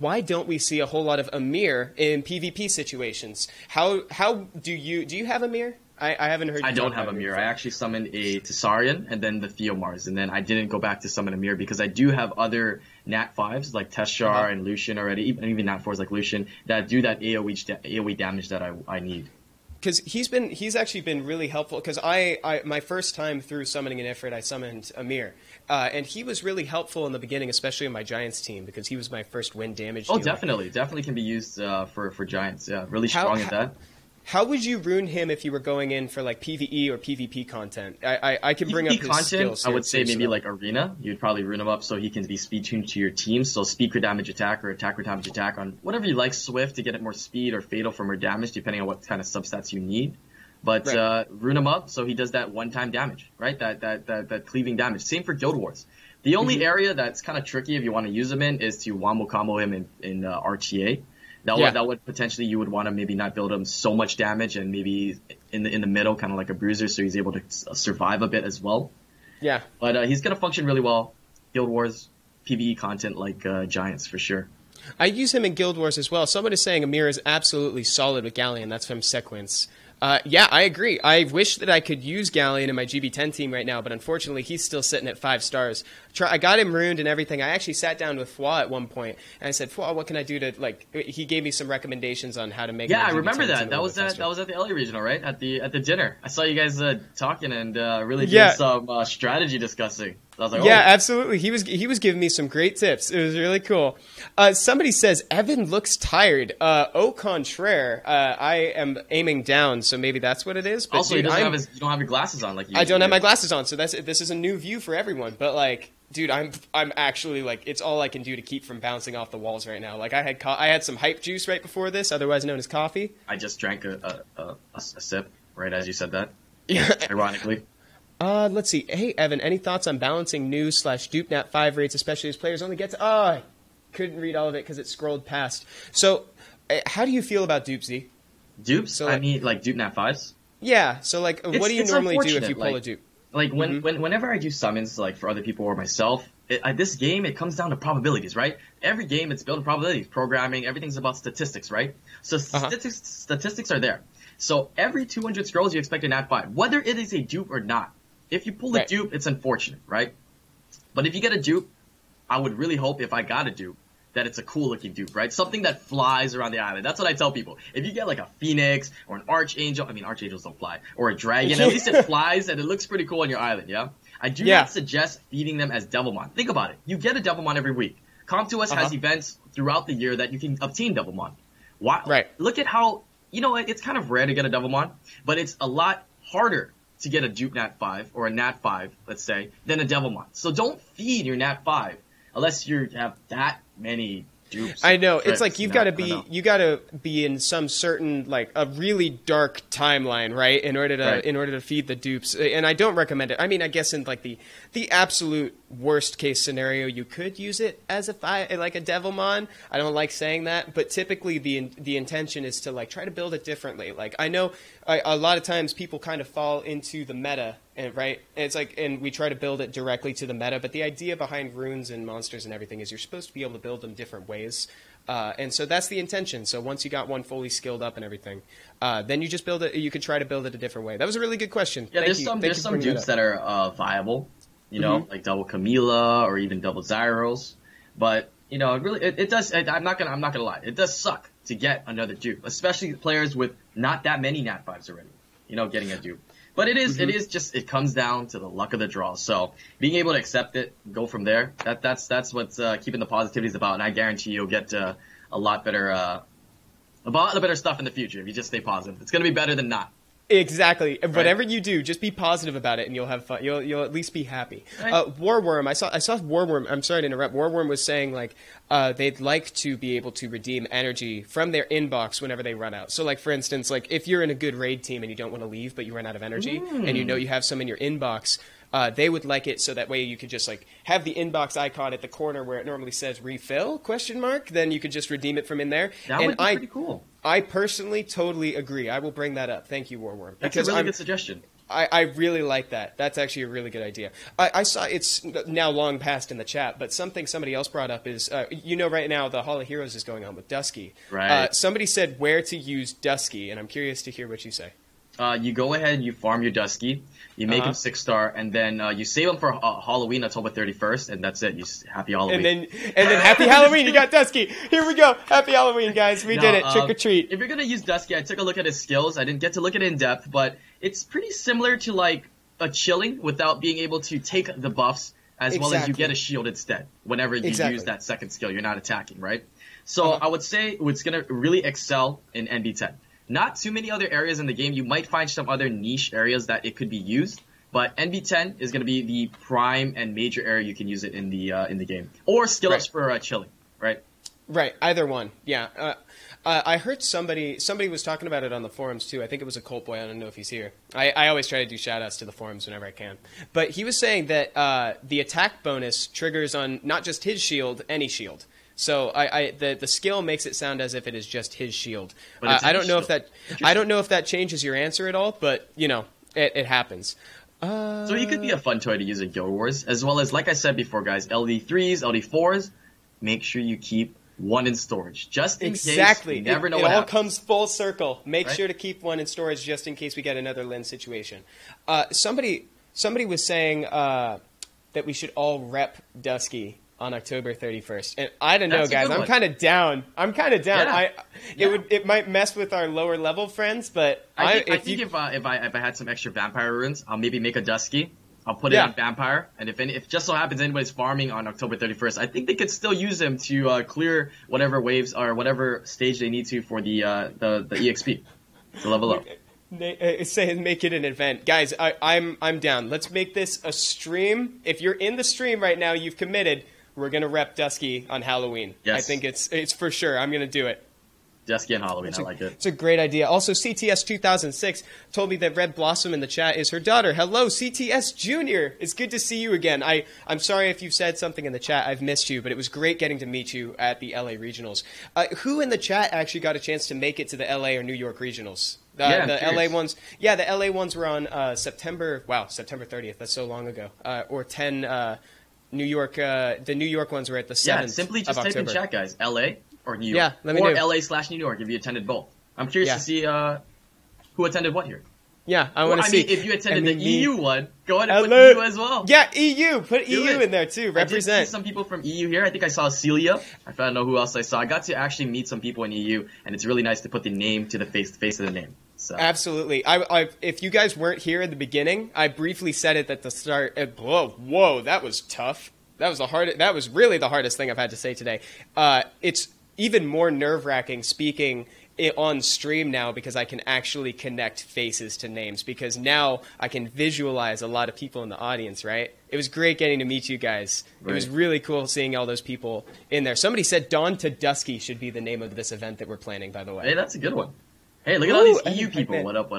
why don't we see a whole lot of Amir in PvP situations? How do you have Amir? I haven't heard you I don't talk have about Amir. I actually summoned a Tessarian and then the Theomars, and then I didn't go back to summon Amir because I do have other Nat 5s like Teshar and Lucian already, even Nat 4s like Lucian, that do that AoE damage that I need. Because he's actually been really helpful. Because my first time through summoning an Ifrit, I summoned Amir, and he was really helpful in the beginning, especially in my Giants team, because he was my first win damage. Oh, definitely can be used for Giants. Yeah, really strong at that. How would you rune him if you were going in for like PvE or PvP content? I can bring PvP up his content, skills. I would say maybe like Arena. You'd probably rune him up so he can be speed tuned to your team. So speed crit damage attack or attack crit damage attack on whatever you like. Swift to get it more speed or fatal for more damage, depending on what kind of substats you need. But rune him up so he does that one-time damage, right? That cleaving damage. Same for Guild Wars. The only area that's kind of tricky if you want to use him in is to wombo combo him in RTA. That would potentially, you would want to maybe not build him so much damage and maybe in the middle, kind of like a bruiser, so he's able to survive a bit as well. Yeah. But he's going to function really well. Guild Wars, PvE content like Giants for sure. I use him in Guild Wars as well. Someone is saying Amir is absolutely solid with Galleon. That's from Sequence. Yeah, I agree. I wish that I could use Galleon in my GB10 team right now, but unfortunately he's still sitting at 5 stars. I got him ruined and everything. I actually sat down with Fwa at one point, and I said, Fwa, what can I do to, like, he gave me some recommendations on how to make I remember that. That was at the LA Regional, right? At the dinner. I saw you guys talking and really doing some strategy discussing. I was like, yeah, absolutely. He was giving me some great tips. It was really cool. Somebody says Evan looks tired. Au contraire, I am aiming down, so maybe that's what it is. But also, dude, you don't have your glasses on like you. I don't have my glasses on, so this is a new view for everyone. But like, dude, I'm actually like, it's all I can do to keep from bouncing off the walls right now. Like I had some hype juice right before this, otherwise known as coffee. I just drank a sip right as you said that. Yeah. Ironically. Let's see. Hey, Evan, any thoughts on balancing new/dupe nat 5 rates, especially as players only get to... I couldn't read all of it because it scrolled past. So, how do you feel about dupes, Z? Dupes? So, I mean, like dupe nat 5s? Yeah, so like, what do you normally do if you pull a dupe? Like, whenever I do summons, like, for other people or myself, this game, it comes down to probabilities, right? Every game, it's built on probabilities. Programming, everything's about statistics, right? So, statistics are there. So, every 200 scrolls, you expect a nat 5, whether it is a dupe or not. If you pull a dupe, it's unfortunate, right? But if you get a dupe, I would really hope if I got a dupe that it's a cool looking dupe, right? Something that flies around the island. That's what I tell people. If you get like a phoenix or an archangel, I mean archangels don't fly, or a dragon, at least it flies and it looks pretty cool on your island, yeah? I do not suggest feeding them as Devilmon. Think about it. You get a Devilmon every week. Com2uS has events throughout the year that you can obtain Devilmon. Why? Right. Look at how, it's kind of rare to get a Devilmon, but it's a lot harder to get a dupe nat 5 or a nat 5, let's say, than a Devilmon. So don't feed your nat 5 unless you have that many dupes. I know. It's like you got to be in some certain, like, a really dark timeline, right? In order to feed the dupes. And I don't recommend it. I mean, I guess in like the absolute worst case scenario, you could use it as like a Devilmon. I don't like saying that, but typically the intention is to like try to build it differently. Like I know a lot of times people kind of fall into the meta, and right? And it's like, and we try to build it directly to the meta, but the idea behind runes and monsters and everything is you're supposed to be able to build them different ways. And so that's the intention. So once you got one fully skilled up and everything, then you just build it. You can try to build it a different way. That was a really good question. Yeah, there's some dupes that are viable. Like double Camila or even double Zyros. But, it does, I'm not gonna lie. It does suck to get another dupe, especially players with not that many nat 5s already, getting a dupe. But it comes down to the luck of the draw. So being able to accept it, go from there, that's what keeping the positivity is about. And I guarantee you'll get a lot better stuff in the future if you just stay positive. It's going to be better than not. Exactly. Right? Whatever you do, just be positive about it, and you'll have fun. You'll at least be happy. Right. Warworm, I saw Warworm. I'm sorry to interrupt. Warworm was saying like they'd like to be able to redeem energy from their inbox whenever they run out. So like for instance, like if you're in a good raid team and you don't want to leave, but you run out of energy, and you know you have some in your inbox. They would like it so that way you could just like have the inbox icon at the corner where it normally says refill ? Then you could just redeem it from in there. That would be pretty cool. I personally totally agree. I will bring that up. Thank you, Warworm. That's a really good suggestion. I really like that. That's actually a really good idea. I saw it's now long past in the chat, but something somebody else brought up is, right now the Hall of Heroes is going on with Dusky. Right. Somebody said where to use Dusky, and I'm curious to hear what you say. You go ahead and you farm your Dusky, you make him 6-star, and then you save him for Halloween, October 31st, and that's it. Happy Halloween. And then Happy Halloween, you got Dusky. Here we go. Happy Halloween, guys. We did it. Trick or treat. If you're going to use Dusky, I took a look at his skills. I didn't get to look at it in depth, but it's pretty similar to like a chilling without being able to take the buffs as well as you get a shield instead whenever you use that second skill. You're not attacking, right? So I would say it's going to really excel in NB10. Not too many other areas in the game. You might find some other niche areas that it could be used, but NB10 is going to be the prime and major area you can use it in the game. Or skill ups for chilling, right? Right, either one. Yeah. I heard somebody was talking about it on the forums too. I think it was a Colt Boy. I don't know if he's here. I always try to do shout outs to the forums whenever I can. But he was saying that the attack bonus triggers on not just his shield, any shield. So the skill makes it sound as if it is just his shield. I don't know if that changes your answer at all, but it happens. So he could be a fun toy to use in Guild Wars, as well as, like I said before, guys, LD3s, LD4s. Make sure you keep one in storage, just in case. You never know what happens. It all comes full circle. Make sure to keep one in storage just in case we get another Lin situation. Somebody was saying that we should all rep Dusky on October 31st. And I don't know, guys. I'm kind of down. Yeah. It might mess with our lower level friends, but I think if I had some extra vampire runes, I'll maybe make a Dusky. I'll put it on vampire, and if just so happens anybody's farming on October 31st, I think they could still use them to clear whatever waves or whatever stage they need to for the EXP to level up. Saying make it an event, guys. I'm down. Let's make this a stream. If you're in the stream right now, you've committed. We're going to rep Dusky on Halloween. Yes. I think it's for sure. I'm going to do it. Dusky on Halloween. I like it. It's a great idea. Also, CTS 2006 told me that Red Blossom in the chat is her daughter. Hello, CTS Junior. It's good to see you again. I'm sorry if you've said something in the chat. I've missed you, but it was great getting to meet you at the LA Regionals. Who in the chat actually got a chance to make it to the LA or New York Regionals? The LA ones. Yeah, the LA ones were on September 30th. That's so long ago. Or 10... New York, the New York ones were at the 7th Yeah, simply just type in chat, guys. LA or New York. Yeah, let me know. Or LA/New York if you attended both. I'm curious to see who attended what here. Yeah, I want to see. If you attended the EU one, go ahead and put EU as well. Yeah, EU. Put EU in there too. Represent. I did see some people from EU here. I think I saw Celia. I don't know who else I saw. I got to actually meet some people in EU, and it's really nice to put the name to the face of the name. So. Absolutely. If you guys weren't here at the beginning, I briefly said it at the start. Whoa, that was tough. That was really the hardest thing I've had to say today. It's even more nerve-wracking speaking on stream now because I can actually connect faces to names because now I can visualize a lot of people in the audience, right? It was great getting to meet you guys. Right. It was really cool seeing all those people in there. Somebody said Dawn to Dusky should be the name of this event that we're planning, by the way. Hey, that's a good one. Hey, look at all these EU people. What up?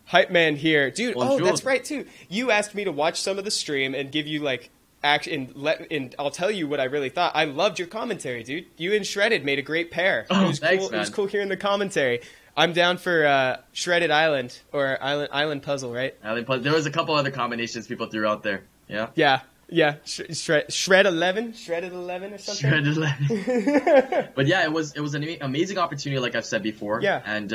Hype man here. Dude, that's right, too. You asked me to watch some of the stream and give you, like, and I'll tell you what I really thought. I loved your commentary, dude. You and Shredded made a great pair. Oh, it was thanks, cool. man. It was cool hearing the commentary. I'm down for Shredded Island or Island Puzzle, right? Island Puzzle. There was a couple other combinations people threw out there. Yeah. Yeah. Shred 11, Shredded 11 or something. Shredded 11. But yeah, it was an amazing opportunity, like I've said before. Yeah. And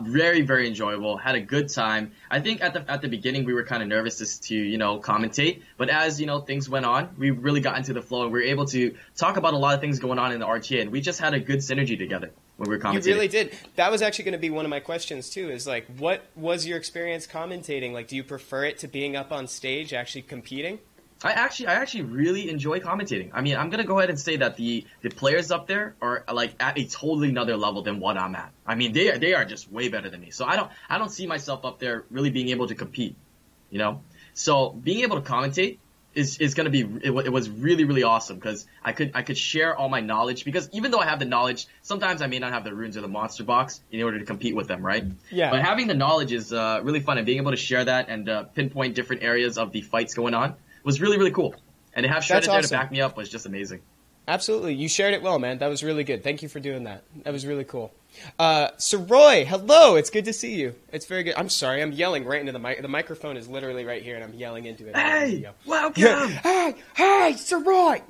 very, very enjoyable. Had a good time. I think at the beginning we were kind of nervous just to commentate, but as things went on, we really got into the flow and we were able to talk about a lot of things going on in the RTA, and we just had a good synergy together when we were commentating. You really did. That was actually going to be one of my questions too. Is like, what was your experience commentating? Like, do you prefer it to being up on stage, actually competing? I actually really enjoy commentating. I mean, I'm gonna go ahead and say that the players up there are like at a totally another level than what I'm at. I mean, they are just way better than me. So I don't see myself up there really being able to compete, you know? So being able to commentate is gonna be, it was really, really awesome because I could share all my knowledge, because even though I have the knowledge, sometimes I may not have the runes or the monster box in order to compete with them, right? Yeah. But having the knowledge is really fun, and being able to share that and pinpoint different areas of the fights going on was really, really cool. And to have Shredded there to back me up was just amazing. Absolutely. You shared it well, man. That was really good. Thank you for doing that. That was really cool. Sir Roy, hello. It's good to see you. It's very good. I'm sorry. I'm yelling right into the mic. The microphone is literally right here, and I'm yelling into it. Hey, welcome. Hey, Sir Roy.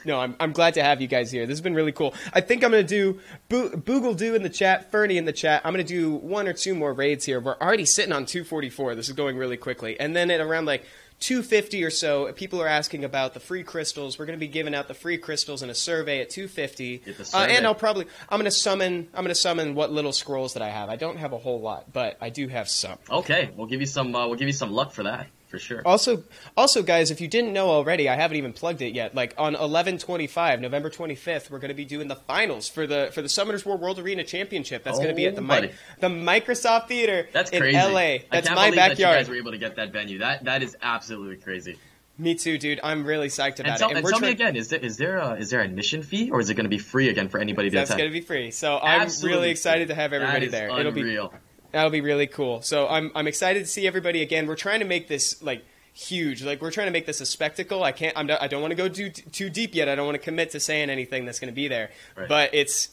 No, I'm glad to have you guys here. This has been really cool. I think I'm going to do Boogle in the chat, Fernie in the chat. I'm going to do 1 or 2 more raids here. We're already sitting on 244. This is going really quickly. And then at around like 250 or so, people are asking about the free crystals. We're going to be giving out the free crystals in a survey at 250. And I'm going to summon what little scrolls that I have. I don't have a whole lot, but I do have some. Okay, we'll give you some luck for that. For sure. Also, guys, if you didn't know already, I haven't even plugged it yet. Like on 11/25, November 25th, we're going to be doing the finals for the Summoners War World Arena Championship. That's going to be at the Microsoft Theater. That's crazy. In LA. That's my backyard. That you guys were able to get that venue. That is absolutely crazy. Me too, dude. I'm really psyched about it. And tell me again, is there an admission fee, or is it going to be free again for anybody to attend? That's going to be free. So I'm really excited to have everybody there. Unreal. That'll be really cool. So I'm excited to see everybody again. We're trying to make this like huge. Like we're trying to make this a spectacle. I don't want to go too deep yet. I don't want to commit to saying anything that's going to be there. Right. But it's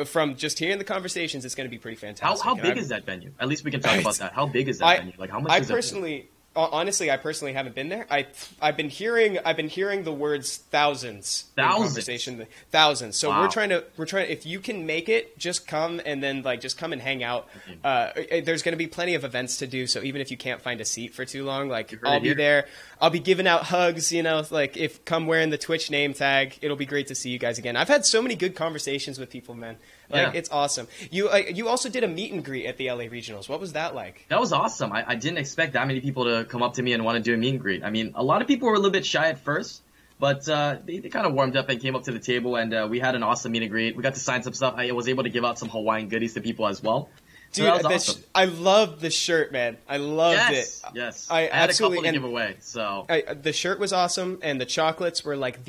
from just hearing the conversations, it's going to be pretty fantastic. How big is that venue? At least we can talk about that. How big is that venue? Like how much? Honestly, I personally haven't been there. I've been hearing the words thousands. In conversation. Thousands. So wow. we're trying to if you can make it, just come and then just come and hang out. There's going to be plenty of events to do, so even if you can't find a seat for too long, I'll be there. I'll be giving out hugs, if come wearing the Twitch name tag. It'll be great to see you guys again. I've had so many good conversations with people, man. It's awesome. You also did a meet and greet at the LA Regionals. What was that like? That was awesome. I didn't expect that many people to come up to me and want to do a meet and greet. I mean, a lot of people were a little bit shy at first, but they kind of warmed up and came up to the table, and we had an awesome meet and greet. We got to sign some stuff. I was able to give out some Hawaiian goodies to people as well. So dude, that was awesome. I loved the shirt, man. I loved it. Yes, I had a couple to give away. So the shirt was awesome, and the chocolates were like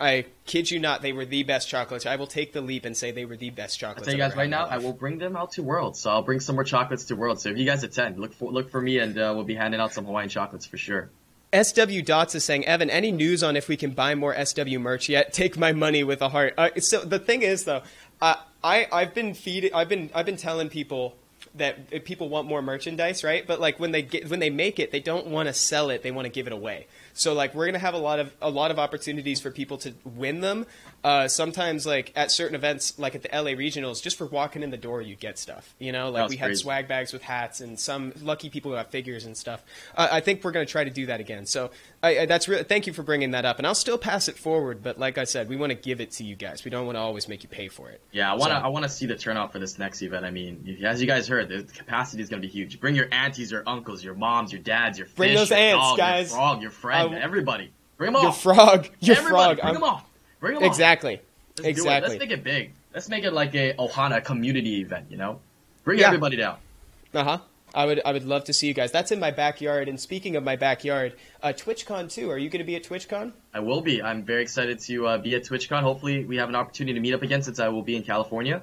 I kid you not, they were the best chocolates. I will take the leap and say they were the best chocolates. I'll tell you guys right now, I will bring them out to Worlds. So I'll bring some more chocolates to Worlds. So if you guys attend, look for me, and we'll be handing out some Hawaiian chocolates for sure. SW Dots is saying, Evan, any news on if we can buy more SW merch yet? Take my money with a heart. So the thing is, though, I've been telling people that people want more merchandise, right? But when they make it, they don't want to sell it; they want to give it away. So we're gonna have a lot of opportunities for people to win them. Sometimes at certain events, like at the LA Regionals, just for walking in the door, you get stuff. We had swag bags with hats, and some lucky people who have figures and stuff. I think we're gonna try to do that again. So thank you for bringing that up, and I'll still pass it forward. But like I said, we want to give it to you guys. We don't want to always make you pay for it. Yeah, I want to see the turnout for this next event. I mean, as you guys heard, the capacity is gonna be huge. Bring your aunties, your uncles, your moms, your dads, your fish, bring those your aunts, dog, guys. your frog, your friend, everybody. Bring them all. Your frog. Everybody, bring them all. Bring them all. Exactly. Let's make it big. Let's make it like a Ohana community event, Bring everybody down. I would love to see you guys. That's in my backyard. And speaking of my backyard, TwitchCon too. Are you going to be at TwitchCon? I will be. I'm very excited to be at TwitchCon. Hopefully we have an opportunity to meet up again, since I will be in California.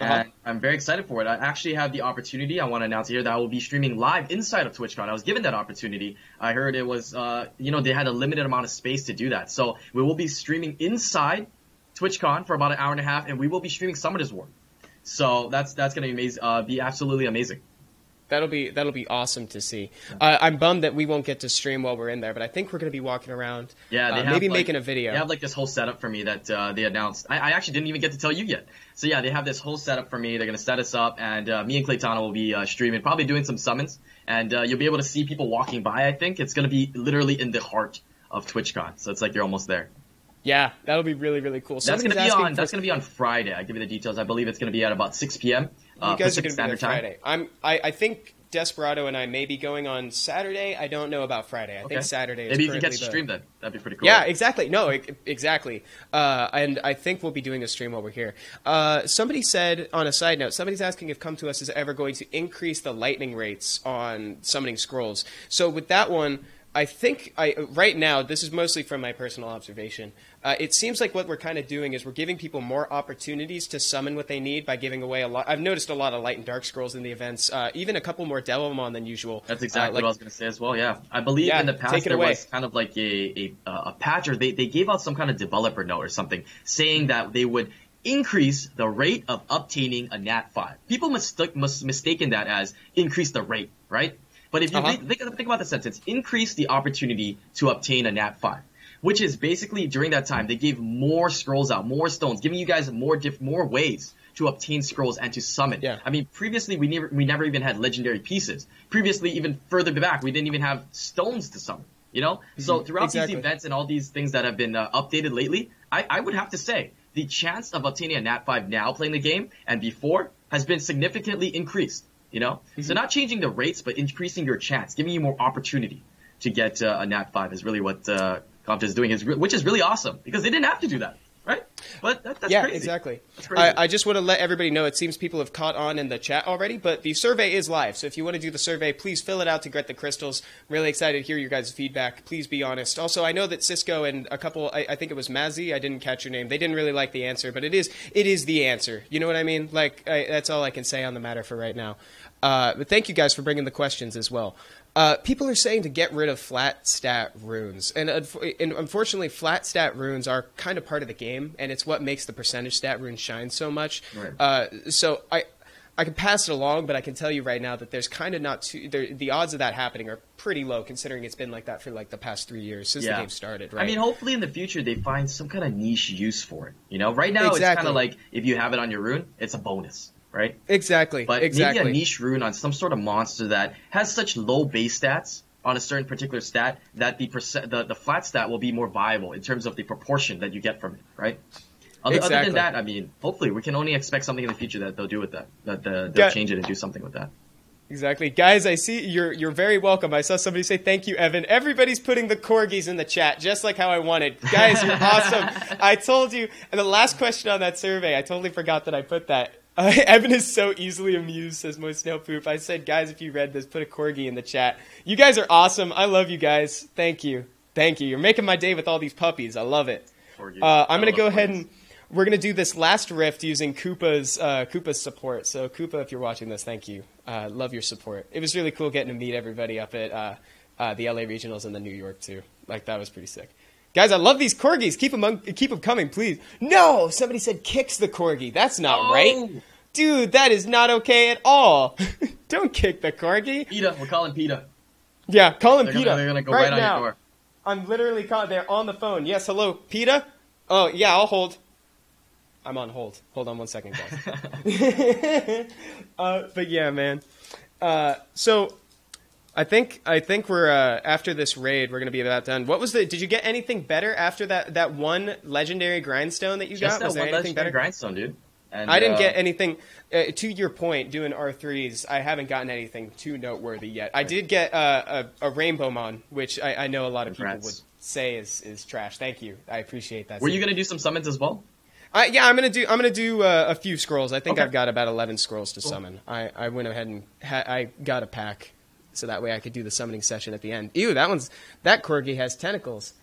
And I'm very excited for it. I actually have the opportunity, I want to announce here, that I will be streaming live inside of TwitchCon. I was given that opportunity. I heard it was, they had a limited amount of space to do that. So we will be streaming inside TwitchCon for about an hour and a half, and we will be streaming Summoners War. So that's going to be amazing, be absolutely amazing. That'll be awesome to see. I'm bummed that we won't get to stream while we're in there, but I think we're going to be walking around. Yeah, they have, maybe making a video. They have this whole setup for me that they announced. I actually didn't even get to tell you yet. So yeah, they have this whole setup for me. They're going to set us up, and me and Claytana will be streaming, probably doing some summons, and you'll be able to see people walking by. I think it's going to be literally in the heart of TwitchCon, so it's like you're almost there. Yeah, that'll be really, really cool. That's going to be on Friday. I give you the details. I believe it's going to be at about 6 p.m. You guys are going to be on Friday. I think Desperado and I may be going on Saturday. I don't know about Friday. I think Saturday is maybe you can currently catch the stream then. That'd be pretty cool. Yeah, exactly. No, exactly. And I think we'll be doing a stream while we're here. Somebody said, on a side note, somebody's asking if Com2uS is ever going to increase the lightning rates on summoning scrolls. So with that one, I think right now, this is mostly from my personal observation, it seems like what we're kind of doing is we're giving people more opportunities to summon what they need by giving away a lot. I've noticed a lot of light and dark scrolls in the events, even a couple more Devilmon than usual. That's exactly what I was going to say as well, yeah. I believe in the past there was kind of like a patch, or they gave out some kind of developer note or something saying that they would increase the rate of obtaining a Nat 5. People mistaken that as increase the rate, right? But if you think about the sentence, increase the opportunity to obtain a Nat 5, which is basically during that time, they gave more scrolls out, more stones, giving you guys more ways to obtain scrolls and to summon. Yeah. I mean, previously we never even had legendary pieces. Previously, even further back, we didn't even have stones to summon, you know? So throughout these events and all these things that have been updated lately, I would have to say the chance of obtaining a Nat 5 now playing the game and before has been significantly increased. You know, so not changing the rates, but increasing your chance, giving you more opportunity to get a Nat 5 is really what Com2uS is doing, which is really awesome because they didn't have to do that, right? But that's crazy. Exactly. That's crazy. I just want to let everybody know, it seems people have caught on in the chat already, but the survey is live. So if you want to do the survey, please fill it out to get the crystals. I'm really excited to hear your guys' feedback. Please be honest. Also, I know that Cisco and a couple, I think it was Mazzy, I didn't catch your name. They didn't really like the answer, but it is the answer. You know what I mean? Like, that's all I can say on the matter for right now. But thank you guys for bringing the questions as well. People are saying to get rid of flat stat runes. And unfortunately, flat stat runes are kind of part of the game, and it's what makes the percentage stat runes shine so much. Right. So I can pass it along, but I can tell you right now that there's kind of not too... the odds of that happening are pretty low, considering it's been like that for like the past 3 years since the game started, right? I mean, hopefully in the future they find some kind of niche use for it. You know, right now it's kind of like if you have it on your rune, it's a bonus. Right? Exactly. But maybe a niche rune on some sort of monster that has such low base stats on a certain particular stat that the flat stat will be more viable in terms of the proportion that you get from it, right? Other than that, I mean, hopefully we can only expect something in the future that they'll do with that. They'll change it and do something with that. Exactly. Guys, I see you're very welcome. I saw somebody say thank you, Evan. Everybody's putting the corgis in the chat, just like how I wanted. Guys, you're awesome. I told you. And the last question on that survey, I totally forgot that I put that. Evan is so easily amused, says Mo Snow Poop. I said, guys, if you read this, put a corgi in the chat. You guys are awesome. I love you guys. Thank you. Thank you. You're making my day with all these puppies. I love it. I'm going to go ahead and we're going to do this last rift using Koopa's support. So Koopa, if you're watching this, thank you. Love your support. It was really cool getting to meet everybody up at the LA Regionals and the New York too. Like, that was pretty sick. Guys, I love these corgis. Keep them coming, please. No! Somebody said kicks the corgi. That's not right. Dude, that is not okay at all. Don't kick the corgi. PETA. We're calling PETA. Yeah, call him PETA. They're going to go right on your door. I'm literally calling. They're on the phone. Yes, hello, PETA? Oh, yeah, I'll hold. I'm on hold. Hold on 1 second, guys. But yeah, man. So... I think we're after this raid we're gonna be about done. What was did you get anything better after that one legendary grindstone that you got? Was there anything better? Grindstone, dude. And, I didn't get anything. To your point, doing R3s, I haven't gotten anything too noteworthy yet. I did get a Rainbow Mon, which I know a lot of people would say is trash. Thank you, I appreciate that. Were you gonna do some summons as well? Yeah, I'm gonna do a few scrolls. I think I've got about 11 scrolls to summon. I went ahead and I got a pack. So that way I could do the summoning session at the end. Ew, that corgi has tentacles.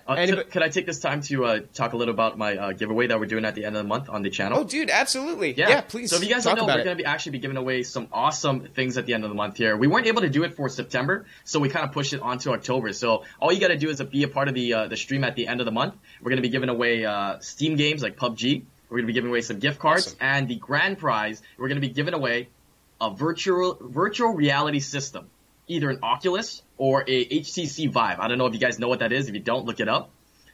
Could I take this time to talk a little about my giveaway that we're doing at the end of the month on the channel? Oh, dude, absolutely. Yeah, please. So if you guys don't know, we're going to actually be giving away some awesome things at the end of the month here. We weren't able to do it for September, so we kind of pushed it onto October. So all you got to do is be a part of the stream at the end of the month. We're going to be giving away Steam games like PUBG. We're going to be giving away some gift cards. Awesome. And the grand prize, we're going to be giving away a virtual reality system, either an Oculus or a HTC Vive. I don't know if you guys know what that is. If you don't, look it up.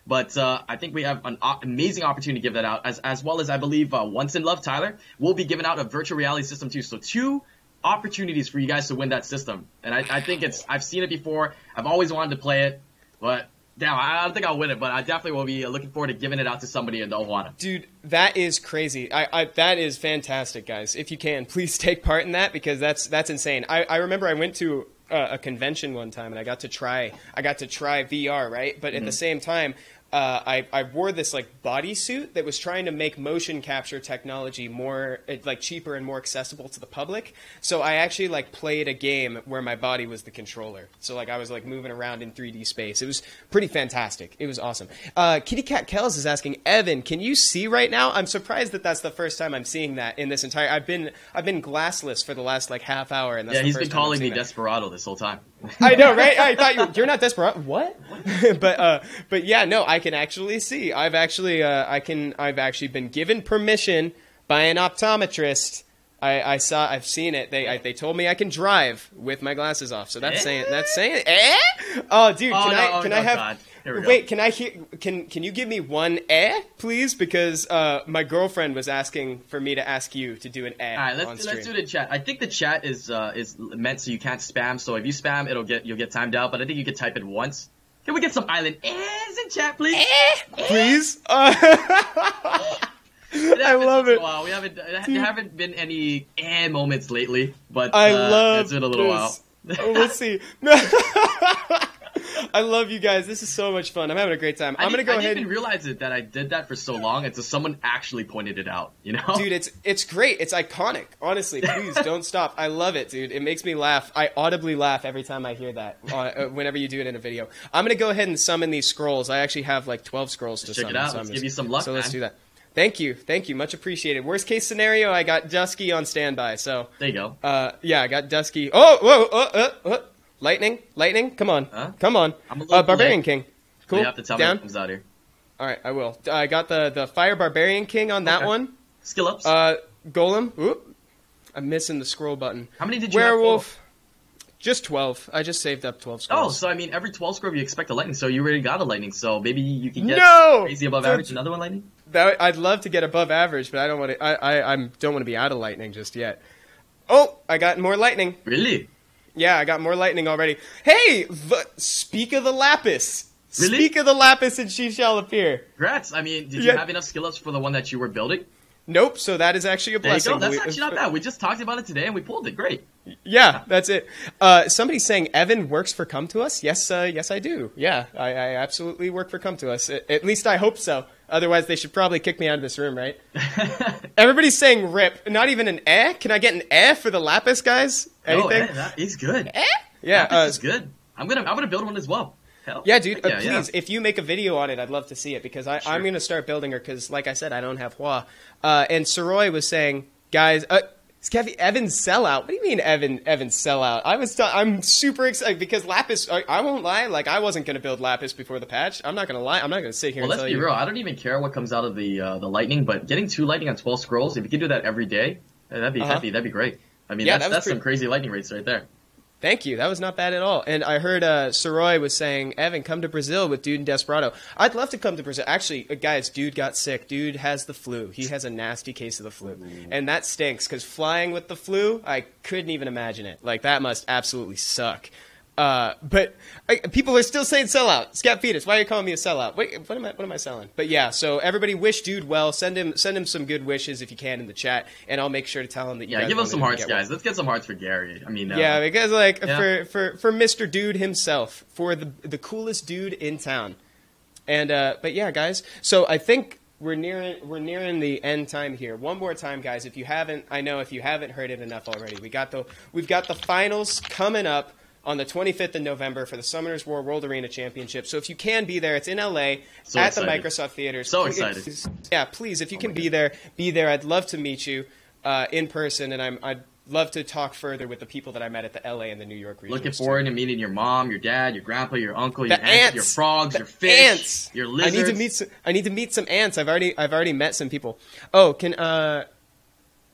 But I think we have an amazing opportunity to give that out, as well as I believe Once in Love, Tyler, will be giving out a virtual reality system too. So 2 opportunities for you guys to win that system. And I think I've seen it before. I've always wanted to play it, but Damn, I don't think I'll win it, but I definitely will be looking forward to giving it out to somebody in the Ohana. Dude, that is crazy. That is fantastic, guys. If you can, please take part in that because that's insane. I remember I went to a convention one time and I got to try VR, right? But at the same time, I wore this like bodysuit that was trying to make motion capture technology more like cheaper and more accessible to the public. So I actually like played a game where my body was the controller. So like I was like moving around in 3D space. It was pretty fantastic. It was awesome. Kitty Cat Kells is asking, Evan, can you see right now? I'm surprised that that's the first time I'm seeing that in this entire. I've been glassless for the last like half hour, and that's yeah, the he's first been time calling me that. Desperado this whole time. I know, right? I thought you're not Desperado. What? But yeah, no, I can actually see. I've actually been given permission by an optometrist. I've seen it. They told me I can drive with my glasses off. So that's saying. Oh, dude, can I have? God. Here we go. Wait, can you give me one please? Because my girlfriend was asking for me to ask you to do an All right, let's do it in chat. I think the chat is meant so you can't spam. So if you spam, you'll get timed out. But I think you can type it once. Can we get some island in chat, please? Please. I love it. There haven't been any moments lately, but it's been a little while. Let's see. I love you guys. This is so much fun. I'm having a great time. I didn't even realize it that I did that for so long until someone actually pointed it out. You know, dude, it's great. It's iconic. Honestly, please don't stop. I love it, dude. It makes me laugh. I audibly laugh every time I hear that. Whenever you do it in a video, I'm gonna go ahead and summon these scrolls. I actually have like 12 scrolls to summon. Check it out. Let's give you some luck. So let's do that. Thank you, much appreciated. Worst case scenario, I got Dusky on standby. So there you go. Yeah, I got Dusky. Oh. Lightning, come on, come on. Barbarian late. King. Cool. You have to tell me what comes out here. All right, I will. I got the Fire Barbarian King on that one. Skill ups. Golem. Oop. I'm missing the scroll button. How many did you Werewolf. have? Just 12. I just saved up 12 scrolls. Oh, so I mean, every 12 scroll you expect a lightning, so you already got a lightning, so maybe you can get crazy above average another one lightning? I'd love to get above average, but I don't want to. I don't want to be out of lightning just yet. Oh, I got more lightning. Really? Yeah, I got more lightning already. Hey, speak of the lapis. Really? Speak of the lapis and she shall appear. Congrats. I mean, did you have enough skill ups for the one that you were building? Nope, so that is actually a blessing. There you go. That's actually not bad. We just talked about it today and we pulled it. Great. Yeah, that's it. Somebody's saying Evan works for Com2uS. Yes, yes, I do. Yeah, I absolutely work for Com2uS. At least I hope so. Otherwise, they should probably kick me out of this room, right? Everybody's saying rip. Not even an Can I get an for the lapis, guys? Anything? Oh, that is good. Yeah, lapis is good. I'm gonna build one as well. Hell. Yeah, dude. Please, if you make a video on it, I'd love to see it because I'm gonna start building her because, like I said, I don't have Hua. And Soroy was saying, guys. Evan sellout. What do you mean Evan sellout? I'm super excited because Lapis, I won't lie, like I wasn't going to build Lapis before the patch. I'm not going to lie. I'm not going to sit here and tell you. Let's be real. I don't even care what comes out of the lightning, but getting 2 lightning on 12 scrolls, if you could do that every day, that'd be great. I mean, that's some crazy lightning rates right there. Thank you. That was not bad at all. And I heard Soroy was saying, Evan, come to Brazil with Dude and Desperado. I'd love to come to Brazil. Actually, guys, Dude got sick. Dude has the flu. He has a nasty case of the flu. And that stinks because flying with the flu, I couldn't even imagine it. Like, that must absolutely suck. But people are still saying sellout. Scat Fetus, why are you calling me a sellout? Wait, what am I selling? But yeah, so everybody wish Dude well. Send him some good wishes if you can in the chat, and I'll make sure to tell him that you guys give us some hearts, guys. One. Let's get some hearts for Gary. I mean, yeah, because for Mr. Dude himself, for the coolest dude in town. And but yeah, guys. So I think we're nearing the end time here. One more time, guys. If you haven't heard it enough already, we've got the finals coming up on the 25th of November for the Summoners War World Arena Championship. So if you can be there, it's in LA at the Microsoft Theater. So excited. Yeah, please, if you can be there. I'd love to meet you in person, and I'd love to talk further with the people that I met at the LA and the New York region. Looking forward to meeting your mom, your dad, your grandpa, your uncle, your aunt, your frogs, your fish, ants. Your lizards. I need to meet some ants. I've already met some people. Oh, Can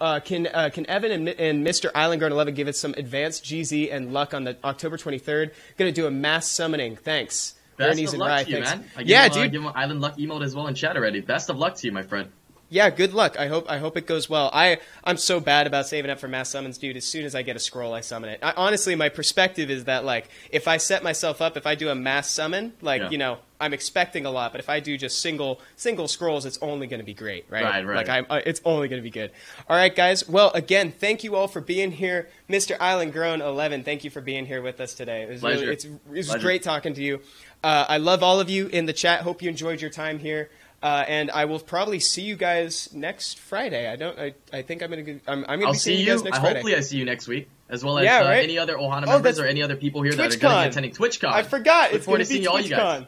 Evan and Mr. IslandGrown11 give us some advanced GZ and luck on the October 23rd? Going to do a mass summoning. Thanks. Best of luck to you, man. Yeah, dude. Give him an Island Luck emote as well in chat already. Best of luck to you, my friend. Yeah, good luck. I hope it goes well. I'm so bad about saving up for mass summons, dude. As soon as I get a scroll, I summon it. Honestly, my perspective is that, like, if I set myself up, if I do a mass summon, like, you know, I'm expecting a lot, but if I do just single scrolls, it's only going to be great, right? Right. Like, it's only going to be good. All right, guys. Well, again, thank you all for being here. Mr. IslandGrown11, thank you for being here with us today. It was Pleasure. It was great talking to you. I love all of you in the chat. Hope you enjoyed your time here. And I will probably see you guys next Friday. I think I'm gonna be seeing you guys next Friday. Hopefully I see you next week, as well as any other Ohana members or any other people here that are going to be attending TwitchCon. I forgot. Look forward to seeing all you guys.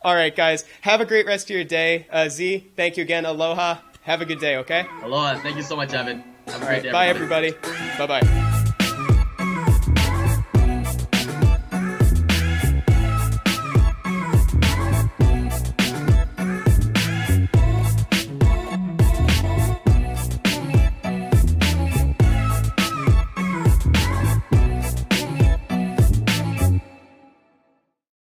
All right, guys. Have a great rest of your day. Z, thank you again. Aloha. Have a good day, okay? Aloha. Thank you so much, Evan. Have a great day, Bye, everybody. Bye-bye.